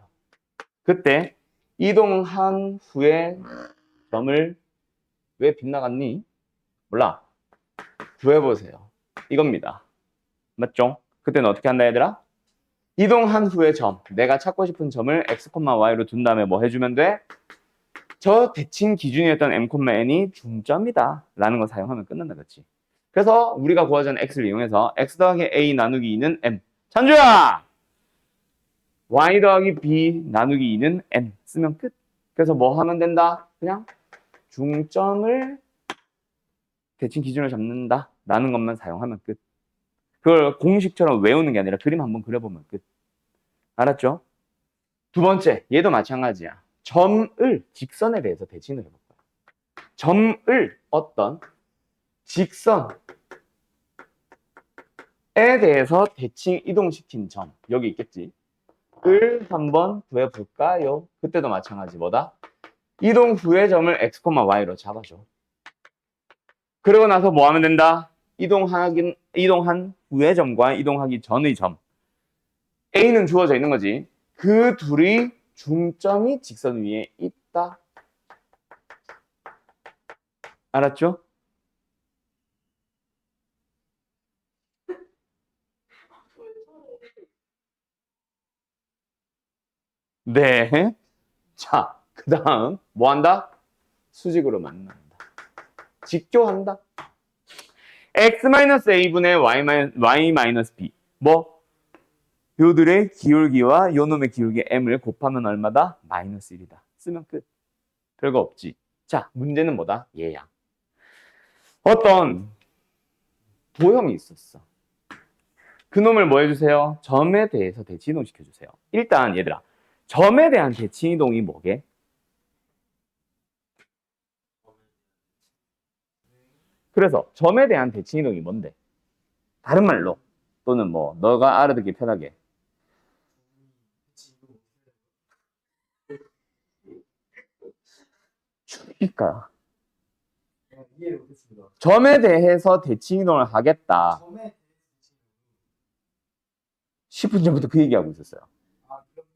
그때 이동한 후에 점을 왜 빗나갔니? 몰라. 구해보세요. 이겁니다. 맞죠? 그때는 어떻게 한다 얘들아? 이동한 후의 점, 내가 찾고 싶은 점을 x, y로 둔 다음에 뭐 해주면 돼? 저 대칭 기준이었던 m, n이 중점이다 라는 거 사용하면 끝난다, 그렇지? 그래서 우리가 구하자는 x를 이용해서 x 더하기 a 나누기 2는 m. 찬주야! y 더하기 b 나누기 2는 m 쓰면 끝. 그래서 뭐 하면 된다? 그냥 중점을 대칭 기준을 잡는다 라는 것만 사용하면 끝. 그걸 공식처럼 외우는 게 아니라 그림 한번 그려보면 끝. 알았죠? 두 번째, 얘도 마찬가지야. 점을 직선에 대해서 대칭을 해볼 거야. 점을 어떤 직선에 대해서 대칭 이동시킨 점, 여기 있겠지? 을 한번 구해볼까요? 그때도 마찬가지 뭐다? 이동 후의 점을 x, y로 잡아줘. 그러고 나서 뭐 하면 된다? 이동한 후의 점과 이동하기 전의 점. A는 주어져 있는 거지. 그 둘이 중점이 직선 위에 있다. 알았죠? 네. 자, 그 다음 뭐 한다? 수직으로 만난다. 직교한다. x-a분의 y-b. 뭐? 요들의 기울기와 요놈의 기울기 m을 곱하면 얼마다? 마이너스 1이다. 쓰면 끝. 별거 없지. 자, 문제는 뭐다? 얘야. 어떤 도형이 있었어. 그놈을 뭐 해주세요? 점에 대해서 대치 이동 시켜주세요. 일단 얘들아, 점에 대한 대치 이동이 뭐게? 그래서 점에 대한 대치 이동이 뭔데? 다른 말로 또는 뭐 너가 알아듣기 편하게 그러니까 이해를 못했습니다. 점에 대해서 대치 이동을 하겠다. 처음에 10분 전부터 그 얘기하고 있었어요. 아 그럼요.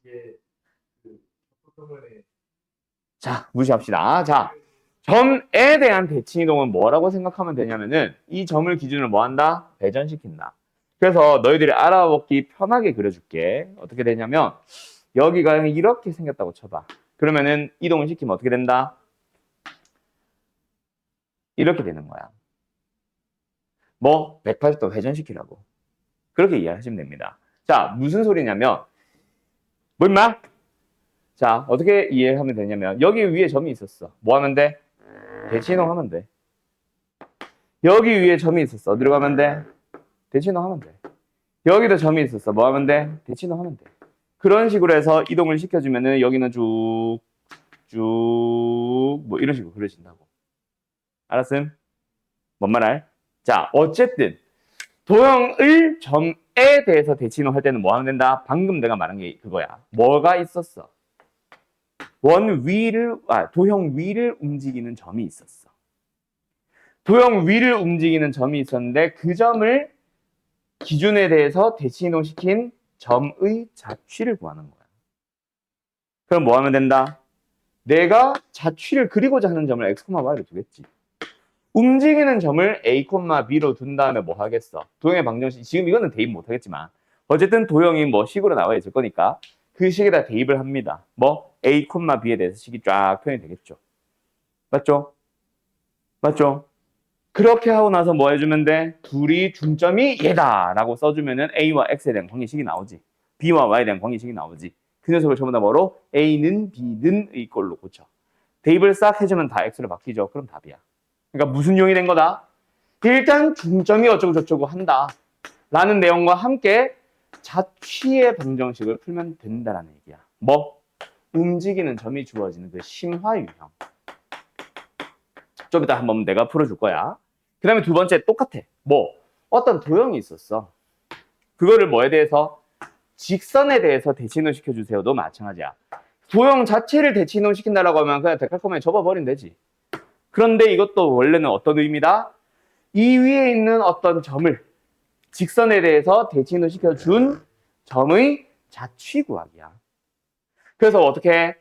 이게 그 보통의 자, 무시합시다. 자, 점에 대한 대치 이동은 뭐라고 생각하면 되냐면은 이 점을 기준으로 뭐 한다? 배전시킨다. 그래서 너희들이 알아보기 편하게 그려줄게. 어떻게 되냐면 여기가 이렇게 생겼다고 쳐봐. 그러면은 이동을 시키면 어떻게 된다? 이렇게 되는 거야. 뭐 180도 회전시키라고. 그렇게 이해하시면 됩니다. 자, 무슨 소리냐면 뭐 임마? 자, 어떻게 이해하면 되냐면 여기 위에 점이 있었어. 뭐 하면 돼? 대치 이동하면 돼. 여기 위에 점이 있었어. 어디로 가면 돼? 대치 이동하면 돼. 여기도 점이 있었어. 뭐 하면 돼? 대치 이동하면 돼. 그런 식으로 해서 이동을 시켜주면은 여기는 쭉 뭐 이런 식으로 그려진다고. 알았음? 뭔 말 알? 자, 어쨌든 도형을 점에 대해서 대치 이동할 때는 뭐 하면 된다? 방금 내가 말한 게 그거야. 뭐가 있었어? 도형 위를 움직이는 점이 있었어. 도형 위를 움직이는 점이 있었는데 그 점을 기준에 대해서 대치 이동시킨 점의 자취를 구하는 거야. 그럼 뭐 하면 된다? 내가 자취를 그리고자 하는 점을 x, y로 두겠지. 움직이는 점을 a, b로 둔 다음에 뭐 하겠어? 도형의 방정식, 지금 이거는 대입 못 하겠지만 어쨌든 도형이 뭐 식으로 나와 있을 거니까 그 식에다 대입을 합니다. 뭐 a, b에 대해서 식이 쫙 표현이 되겠죠. 맞죠? 맞죠? 그렇게 하고 나서 뭐 해주면 돼? 둘이 중점이 얘다 라고 써주면은 a와 x에 대한 관계식이 나오지. b와 y에 대한 관계식이 나오지. 그 녀석을 전부 다 뭐로? a는 b는 의 걸로 고쳐. 대입을 싹 해주면 다 x로 바뀌죠. 그럼 답이야. 그러니까 무슨 용이 된 거다? 일단 중점이 어쩌고 저쩌고 한다 라는 내용과 함께 자취의 방정식을 풀면 된다라는 얘기야. 뭐? 움직이는 점이 주어지는 그 심화 유형. 좀 이따 한번 내가 풀어줄 거야. 그 다음에 두 번째 똑같아. 뭐? 어떤 도형이 있었어. 그거를 뭐에 대해서? 직선에 대해서 대칭을 시켜주세요도 마찬가지야. 도형 자체를 대칭을 시킨다라고 하면 그냥 데칼코마니 접어버리면 되지. 그런데 이것도 원래는 어떤 의미다? 이 위에 있는 어떤 점을 직선에 대해서 대칭을 시켜준 점의 자취 구하기야. 그래서 어떻게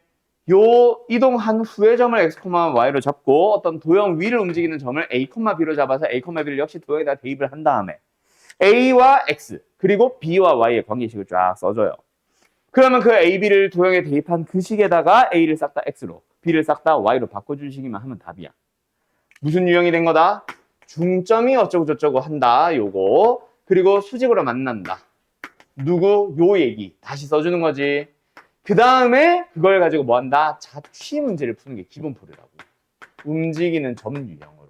요 이동한 후의 점을 x, y로 잡고 어떤 도형 위를 움직이는 점을 a, b로 잡아서 a, b를 역시 도형에다 대입을 한 다음에 a와 x 그리고 b와 y의 관계식을 쫙 써줘요. 그러면 그 a, b를 도형에 대입한 그 식에다가 a를 싹 다 x로 b를 싹 다 y로 바꿔줄 식이면 하면 답이야. 무슨 유형이 된 거다? 중점이 어쩌고 저쩌고 한다 요거 그리고 수직으로 만난다. 누구? 요 얘기 다시 써주는 거지. 그 다음에 그걸 가지고 뭐 한다? 자취 문제를 푸는 게 기본 풀이라고. 움직이는 점 유형으로.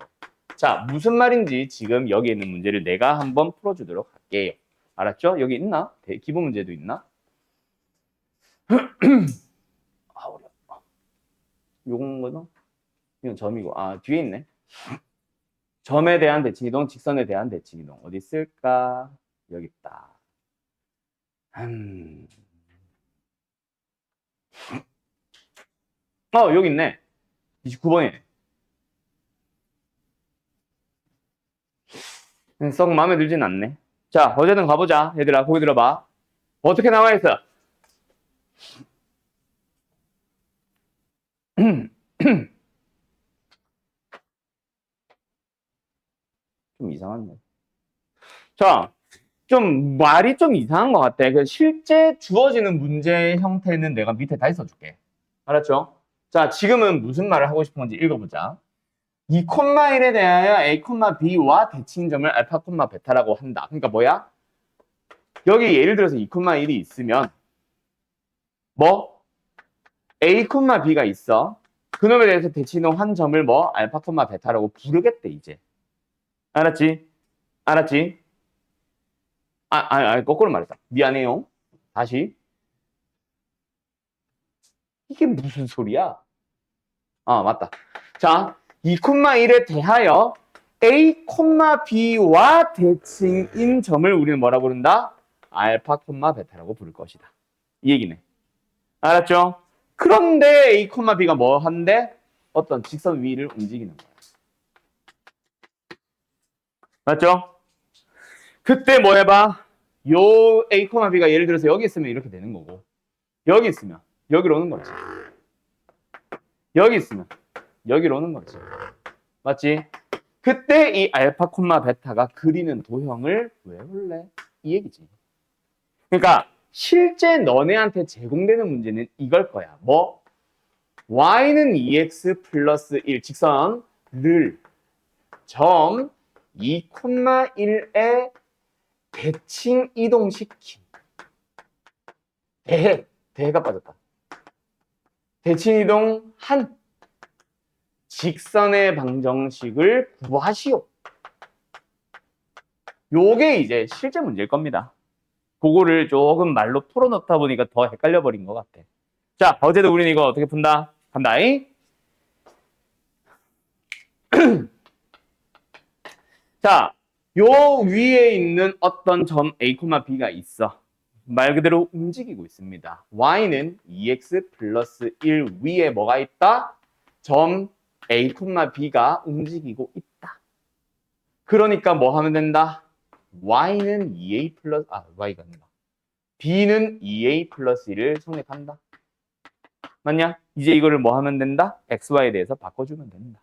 자, 무슨 말인지 지금 여기 있는 문제를 내가 한번 풀어주도록 할게요. 알았죠? 여기 있나? 기본 문제도 있나? 아, 어렵다. 요건 거죠? 이건 점이고. 아, 뒤에 있네. 점에 대한 대칭이동, 직선에 대한 대칭이동. 어디 있을까? 여기 있다. 여기 있네. 29번이네. 썩 마음에 들진 않네. 자, 어제는 가보자. 얘들아, 거기 들어봐. 어떻게 나와 있어? 좀 이상하네. 자, 좀 말이 좀 이상한 것 같아. 그 실제 주어지는 문제 형태는 내가 밑에 다 써줄게. 알았죠? 자, 지금은 무슨 말을 하고 싶은 건지 읽어보자. 2,1에 대하여 a, b와 대칭점을 알파, 베타라고 한다. 그러니까 뭐야? 여기 예를 들어서 2,1이 있으면 뭐? a, b가 있어. 그놈에 대해서 대칭이동 한 점을 뭐? 알파, 베타라고 부르겠대 이제. 알았지? 알았지? 거꾸로 말했다. 미안해요. 다시. 이게 무슨 소리야? 맞다. 자, 2,1에 대하여 A, B와 대칭인 점을 우리는 뭐라고 부른다? 알파, 베타라고 부를 것이다. 이 얘기네. 알았죠? 그런데 A, B가 뭐 한대? 어떤 직선 위를 움직이는 거야. 맞죠? 그때 뭐 해봐? 요 A, B가 예를 들어서 여기 있으면 이렇게 되는 거고, 여기 있으면 여기로 오는 거지. 여기 있으면 여기로 오는 거지. 맞지? 그때 이 알파, 베타가 그리는 도형을 외울래? 이 얘기지. 그러니까 실제 너네한테 제공되는 문제는 이걸 거야. 뭐? y는 2x 플러스 1 직선을 점 2,1에 대칭 이동시킴. 대해가 빠졌다. 대칭 이동한 직선의 방정식을 구하시오. 요게 이제 실제 문제일 겁니다. 그거를 조금 말로 풀어놓다 보니까 더 헷갈려 버린 것 같아. 자, 어제도 우리는 이거 어떻게 푼다? 간다잉? 자, 요 위에 있는 어떤 점 A, B가 있어. 말 그대로 움직이고 있습니다. y는 2x 플러스 1 위에 뭐가 있다? 점 A, B가 움직이고 있다. 그러니까 뭐 하면 된다? y는 2a 플러스, y가 아니라 b는 2a 플러스 1을 성립한다. 맞냐? 이제 이거를 뭐 하면 된다? xy에 대해서 바꿔주면 된다.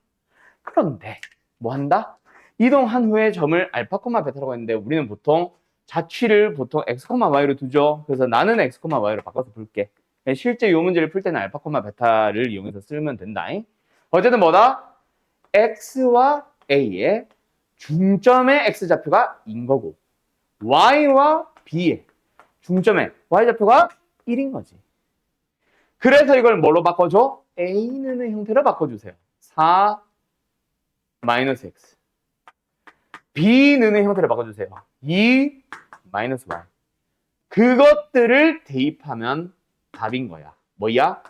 그런데 뭐 한다? 이동한 후에 점을 알파, 베타라고 했는데 우리는 보통 자취를 보통 x, y로 두죠. 그래서 나는 x, y로 바꿔서 볼게. 실제 이 문제를 풀 때는 알파, 베타를 이용해서 쓰면 된다. 어쨌든 뭐다? x와 a의 중점의 x좌표가 인 거고 y와 b의 중점의 y좌표가 1인 거지. 그래서 이걸 뭘로 바꿔줘? a는 형태로 바꿔주세요. 4 마이너스 x. b는 형태로 바꿔주세요. 2 마이너스 y. 그것들을 대입하면 답인 거야. 뭐야?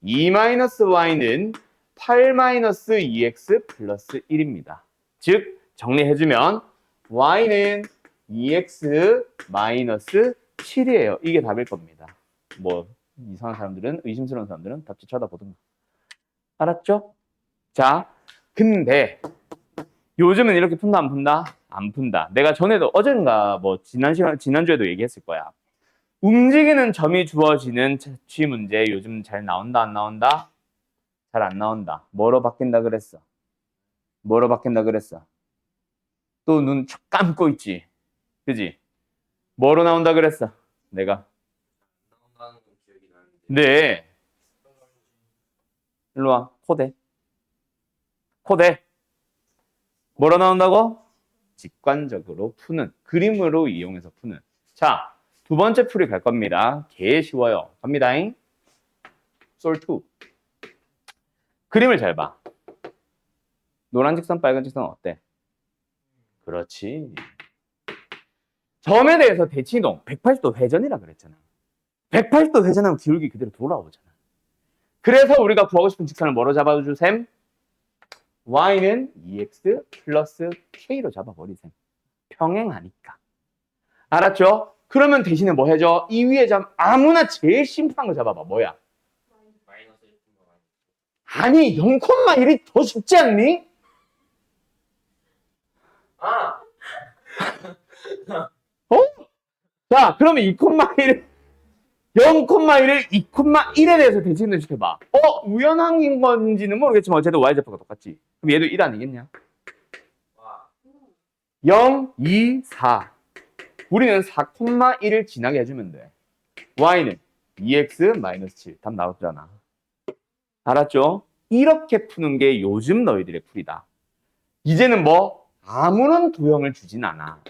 2 마이너스 y는 8 마이너스 2x 플러스 1입니다. 즉 정리해주면 y는 2x 마이너스 7이에요. 이게 답일 겁니다. 뭐 이상한 사람들은, 의심스러운 사람들은 답지 쳐다보든가. 알았죠? 자, 근데 요즘은 이렇게 푼다 안 푼다? 안 푼다. 내가 전에도 어젠가 뭐 지난주에도 얘기했을 거야. 움직이는 점이 주어지는 자취 문제 요즘 잘 나온다 안 나온다? 잘 안 나온다. 뭐로 바뀐다 그랬어? 뭐로 바뀐다 그랬어? 또 눈 촉 감고 있지. 그지? 뭐로 나온다 그랬어? 내가. 나온다는 건 기억이 나는데. 네. 일로 와. 코대. 뭐로 나온다고? 직관적으로 푸는. 그림으로 이용해서 푸는. 자, 두 번째 풀이 갈 겁니다. 개 쉬워요. 갑니다잉. 솔2. 그림을 잘 봐. 노란 직선, 빨간 직선 어때? 그렇지. 점에 대해서 대칭이동 180도 회전이라 그랬잖아. 180도 회전하면 기울기 그대로 돌아오잖아. 그래서 우리가 구하고 싶은 직선을 뭐로 잡아주셈? y는 2x 플러스 k로 잡아버리셈. 평행하니까. 알았죠? 그러면 대신에 뭐 해줘? 이 위에 점 아무나 제일 심플한 거 잡아봐. 뭐야? 마이너스 1가 아니고. 아니 0,1이 더 쉽지 않니? 아! 자, 그러면 2,1을 0,1을 2,1에 대해서 대칭을 시켜봐. 우연한 건지는 모르겠지만 어쨌든 y좌표가 똑같지. 그럼 얘도 1 아니겠냐? 와. 0, 2, 4. 우리는 4,1을 지나게 해주면 돼. y는 2x-7. 답 나왔잖아. 알았죠? 이렇게 푸는 게 요즘 너희들의 풀이다. 이제는 뭐 아무런 도형을 주진 않아.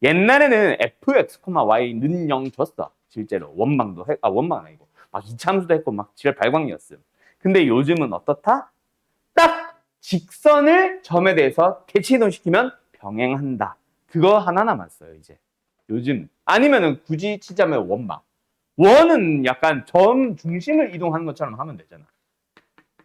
옛날에는 fx, y는 0 줬어. 실제로 원방도 원방은 아니고 막 이차함수도 했고 막 지랄 발광이었음. 근데 요즘은 어떻다? 딱 직선을 점에 대해서 대칭이동시키면 병행한다. 그거 하나 남았어요 이제. 요즘. 아니면은 굳이 치자면 원막. 원은 약간 점 중심을 이동하는 것처럼 하면 되잖아.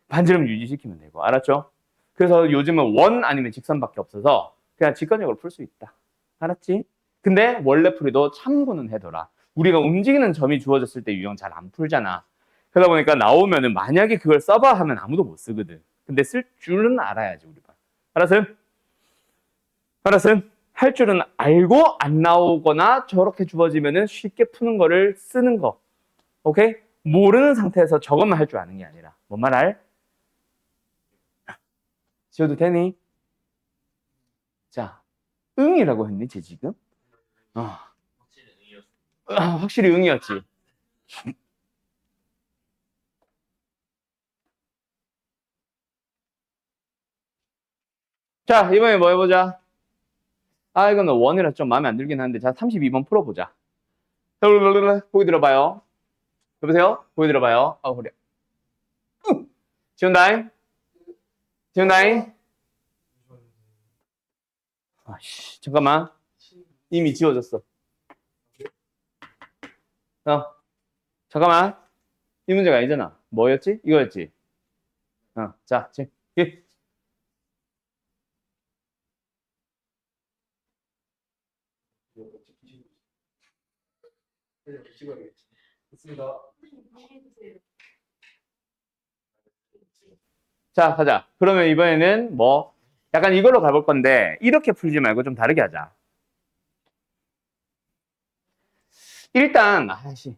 반지름 유지시키면 되고. 알았죠? 그래서 요즘은 원 아니면 직선밖에 없어서 그냥 직관적으로 풀 수 있다. 알았지? 근데 원래 풀이도 참고는 해둬라. 우리가 움직이는 점이 주어졌을 때 유형 잘 안 풀잖아. 그러다 보니까 나오면은 만약에 그걸 써봐 하면 아무도 못 쓰거든. 근데 쓸 줄은 알아야지, 우리가. 알았어요? 알았어요? 할 줄은 알고 안 나오거나 저렇게 주어지면은 쉽게 푸는 거를 쓰는 거. 오케이? 모르는 상태에서 저것만 할 줄 아는 게 아니라. 뭔 말 알? 지워도 되니? 자, 응이라고 했니, 쟤 지금? 확실히 의미였어. 확실히 응이었지. 자, 이번에 뭐 해보자. 아, 이건 원이라 좀 마음에 안 들긴 하는데, 자, 32번 풀어보자. 보기 들어봐요. 여보세요? 보기 들어봐요. 아, 그래. 지운다잉? 지운다잉? 아씨, 잠깐만. 이미 지워졌어. 잠깐만. 이 문제가 아니잖아. 뭐였지? 이거였지? 자, 예. 있습니다. 자, 가자. 그러면 이번에는 뭐, 약간 이걸로 가볼 건데, 이렇게 풀지 말고 좀 다르게 하자. 일단,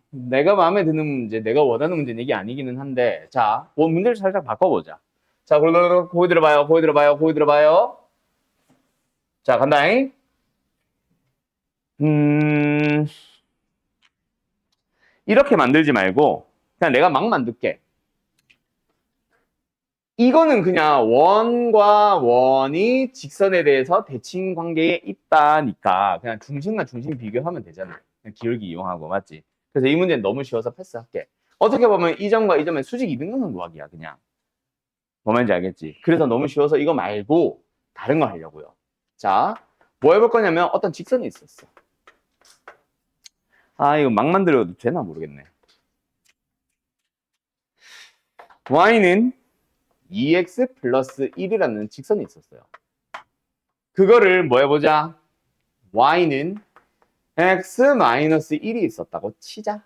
내가 마음에 드는 문제, 내가 원하는 문제는 이게 아니기는 한데, 자, 뭐 문제를 살짝 바꿔보자. 자, 그러면 고기 들어봐요, 고기 들어봐요, 고기 들어봐요. 자, 간다잉. 이렇게 만들지 말고, 그냥 내가 막 만들게. 이거는 그냥 원과 원이 직선에 대해서 대칭 관계에 있다니까 그냥 중심과 중심 비교하면 되잖아. 그냥 기울기 이용하고 맞지? 그래서 이 문제는 너무 쉬워서 패스할게. 어떻게 보면 이 점과 이 점의 수직 이등분선 구하기야 그냥. 뭐 말인지 알겠지? 그래서 너무 쉬워서 이거 말고 다른 거 하려고요. 자, 뭐 해볼 거냐면 어떤 직선이 있었어. 아, 이거 막 만들어도 되나 모르겠네. y는 2x 플러스 1이라는 직선이 있었어요. 그거를 뭐 해보자. y는 x 마이너스 1이 있었다고 치자.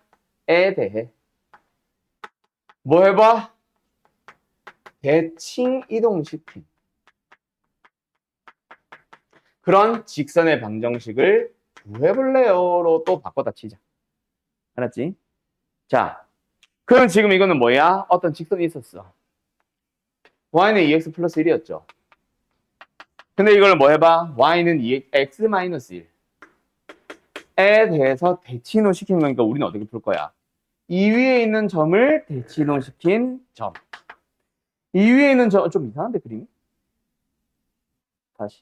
에 대해 뭐 해봐? 대칭 이동시킨 그런 직선의 방정식을 구해볼래요로 또 바꿔다 치자. 알았지? 자, 그럼 지금 이거는 뭐야? 어떤 직선이 있었어. y는 2x 플러스 1이었죠. 근데 이걸 뭐 해봐? y는 x 마이너스 1에 대해서 대칭 이동시킨 거니까 우리는 어떻게 풀 거야? 이 위에 있는 점을 대칭 이동시킨 점. 이 위에 있는 점, 좀 이상한데, 그림이? 다시.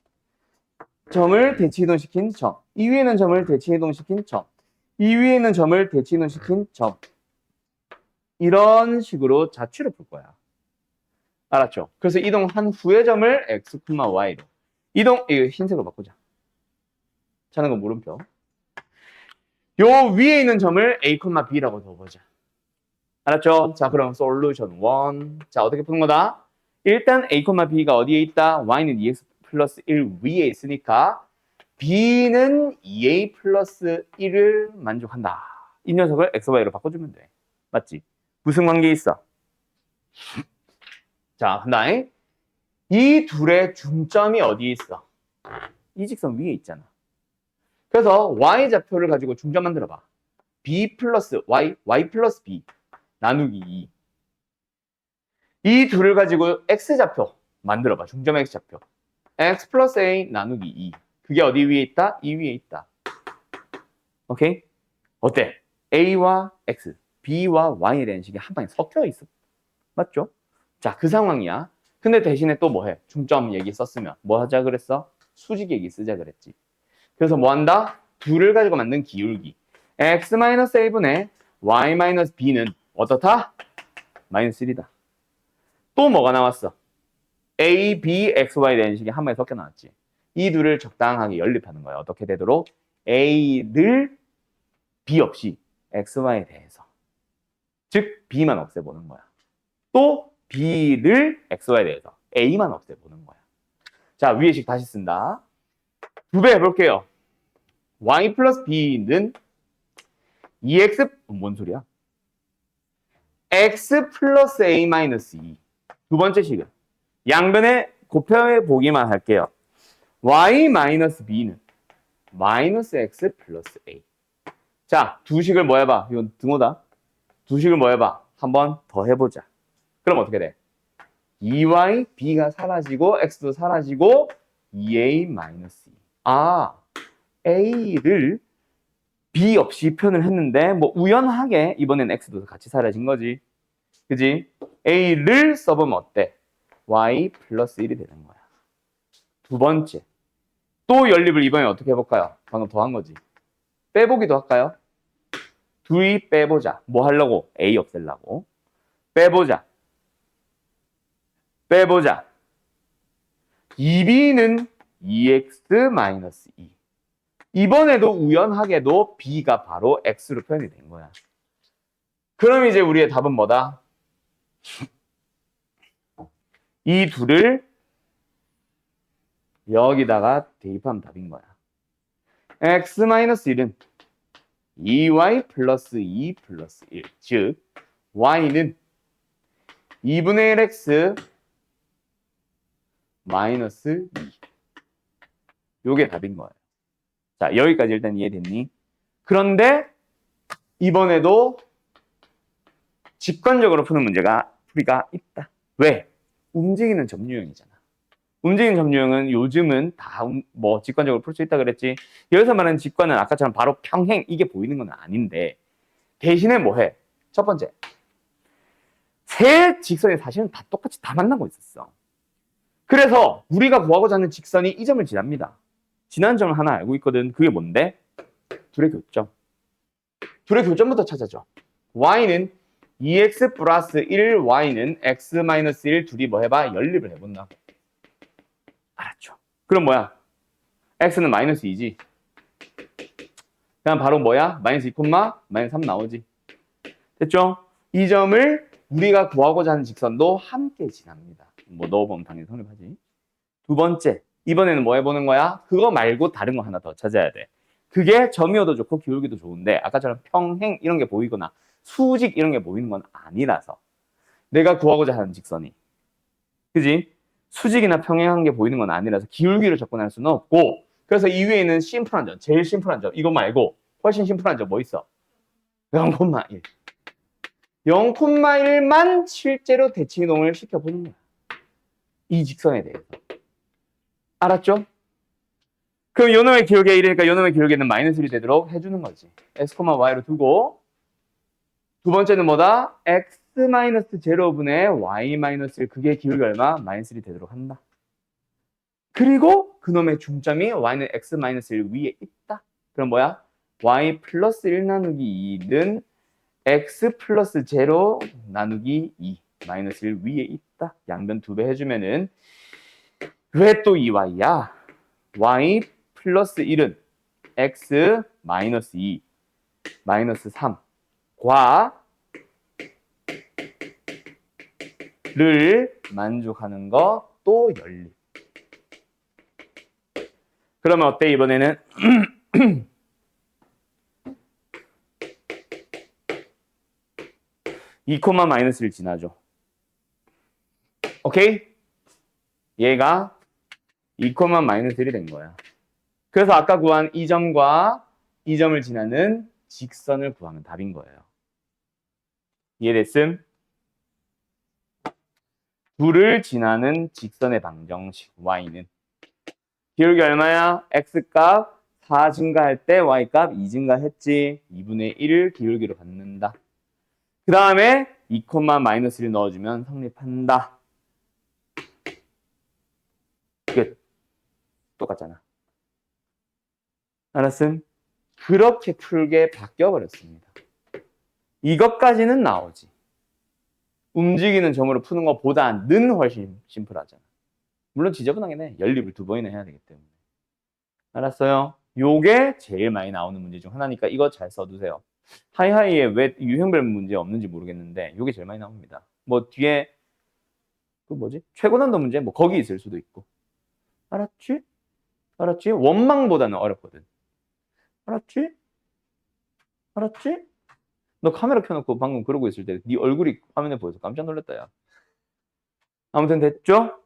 점을 대칭 이동시킨 점. 이 위에 있는 점을 대칭 이동시킨 점. 이 위에 있는 점을 대칭 이동시킨 점. 이런 식으로 자취를 풀 거야. 알았죠? 그래서 이동한 후의 점을 x, y로. 이거 흰색으로 바꾸자. 자는 건 물음표. 요 위에 있는 점을 a, b라고 넣어보자. 알았죠? 자, 그럼 솔루션 1. 자, 어떻게 푸는 거다? 일단 a, b가 어디에 있다? y는 2x 플러스 1 위에 있으니까 b는 2a 플러스 1을 만족한다. 이 녀석을 x, y로 바꿔주면 돼. 맞지? 무슨 관계 있어? 자, 간다. 이 둘의 중점이 어디에 있어? 이 직선 위에 있잖아. 그래서 y좌표를 가지고 중점 만들어봐. b 플러스 y, y 플러스 b 나누기 2. 이 둘을 가지고 x좌표 만들어봐. 중점 x좌표. x 플러스 a 나누기 2. 그게 어디 위에 있다? 이 위에 있다. 오케이? 어때? a와 x, b와 y라는 식이 한 방에 섞여 있어. 맞죠? 자, 그 상황이야. 근데 대신에 또 뭐 해? 중점 얘기 썼으면 뭐 하자 그랬어? 수직 얘기 쓰자 그랬지. 그래서 뭐 한다? 둘을 가지고 만든 기울기. x-a분의 y-b는 어떻다? 마이너스 1이다. 또 뭐가 나왔어? a, b, x, y 라는 식이 한 번에 섞여 나왔지. 이 둘을 적당하게 연립하는 거야. 어떻게 되도록? A를 B 없이 XY에 대해서. 즉, B만 없애보는 거야. 또 B를 XY에 대해서 A만 없애보는 거야. 자, 위의식 다시 쓴다. 2배 해볼게요. Y 플러스 B는 2X, 뭔 소리야? X 플러스 A 마이너스 2. 두 번째 식은 양변에 곱해 보기만 할게요. Y 마이너스 B는 마이너스 X 플러스 A. 자, 두 식을 뭐 해봐? 이건 등호다. 두 식을 뭐 해봐? 한번 더 해보자. 그럼 어떻게 돼? 2y, b가 사라지고 x도 사라지고 2a 마이너스 2. 아, a를 b 없이 표현을 했는데 뭐 우연하게 이번엔 x도 같이 사라진 거지. 그지? a를 써보면 어때? y 플러스 1이 되는 거야. 두 번째. 또 연립을 이번에 어떻게 해볼까요? 방금 더한 거지. 빼보기도 할까요? 둘이 빼보자. 뭐 하려고? a 없애려고. 빼보자. 빼보자. 2b는 2x-2. 이번에도 우연하게도 b가 바로 x로 표현이 된 거야. 그럼 이제 우리의 답은 뭐다? 이 둘을 여기다가 대입하면 답인 거야. x-1은 2y 플러스 2 플러스 1. 즉, y는 2분의 1x 마이너스 2. 요게 답인 거예요. 자, 여기까지 일단 이해됐니? 그런데 이번에도 직관적으로 푸는 풀이가 있다. 왜? 움직이는 점유형이잖아. 움직이는 점유형은 요즘은 다 뭐 직관적으로 풀 수 있다 그랬지. 여기서 말하는 직관은 아까처럼 바로 평행 이게 보이는 건 아닌데 대신에 뭐 해? 첫 번째, 세 직선이 사실은 다 똑같이 다 만나고 있었어. 그래서 우리가 구하고자 하는 직선이 이 점을 지납니다. 지난 점을 하나 알고 있거든. 그게 뭔데? 둘의 교점. 둘의 교점부터 찾아줘. y는 2x 플러스 1, y는 x 마이너스 1 둘이 뭐 해봐? 연립을 해본다. 알았죠? 그럼 뭐야? x는 마이너스 2지. 그냥 바로 뭐야? 마이너스 2, 마이너스 3 나오지. 됐죠? 이 점을 우리가 구하고자 하는 직선도 함께 지납니다. 뭐 넣어보면 당연히 성립하지. 두 번째, 이번에는 뭐 해보는 거야? 그거 말고 다른 거 하나 더 찾아야 돼. 그게 점이어도 좋고 기울기도 좋은데 아까처럼 평행 이런 게 보이거나 수직 이런 게 보이는 건 아니라서 내가 구하고자 하는 직선이, 그지? 수직이나 평행한 게 보이는 건 아니라서 기울기를 접근할 수는 없고, 그래서 이 위에 있는 심플한 점, 제일 심플한 점, 이거 말고 훨씬 심플한 점 뭐 있어? 0,1. 0,1만 실제로 대칭이동을 시켜보는 거야. 이 직선에 대해서. 알았죠? 그럼 요놈의 기울기가 1이니까 요놈의 기울기는 마이너스 1이 되도록 해주는 거지. x, y로 두고, 두 번째는 뭐다? x-0분의 y-1. 그게 기울기 얼마? 마이너스 1이 되도록 한다. 그리고 그놈의 중점이 y는 x-1 위에 있다. 그럼 뭐야? y 플러스 1 나누기 2는 x 플러스 0 나누기 2 마이너스 1 위에 있다. 양변 2배 해주면은 왜 또 2y야? y 플러스 1은 x 마이너스 2 마이너스 3과 를 만족하는 거 또 연립. 그러면 어때 이번에는? 2, 마이너스를 지나죠. 오케이? 얘가 2, 마이너스 1이 된 거야. 그래서 아까 구한 이 점과 이 점을 지나는 직선을 구하면 답인 거예요. 이해됐음? 둘을 지나는 직선의 방정식 y는 기울기 얼마야? x값 4 증가할 때 y값 2 증가했지. 2분의 1을 기울기로 갖는다. 그 다음에 2, 마이너스를 넣어주면 성립한다. 끝. 똑같잖아. 알았음? 그렇게 풀게 바뀌어버렸습니다. 이것까지는 나오지. 움직이는 점으로 푸는 것보다는 훨씬 심플하잖아. 물론 지저분하긴 해. 연립을 2번이나 해야 되기 때문에. 알았어요? 요게 제일 많이 나오는 문제 중 하나니까 이거 잘 써두세요. 하이하이에 왜 유형별 문제 없는지 모르겠는데 요게 제일 많이 나옵니다. 뭐 뒤에 그 뭐지? 최고 난도 문제 뭐 거기 있을 수도 있고. 알았지? 알았지? 원망보다는 어렵거든. 알았지? 알았지? 너 카메라 켜놓고 방금 그러고 있을 때 네 얼굴이 화면에 보여서 깜짝 놀랐다 야. 아무튼 됐죠?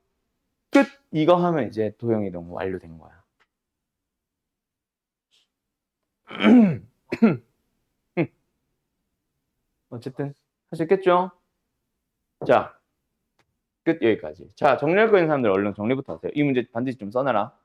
끝! 이거 하면 이제 도형이동 완료된 거야. 어쨌든 할 수 있겠죠? 자, 끝 여기까지. 자, 정리할 거 있는 사람들 얼른 정리부터 하세요. 이 문제 반드시 좀 써놔라.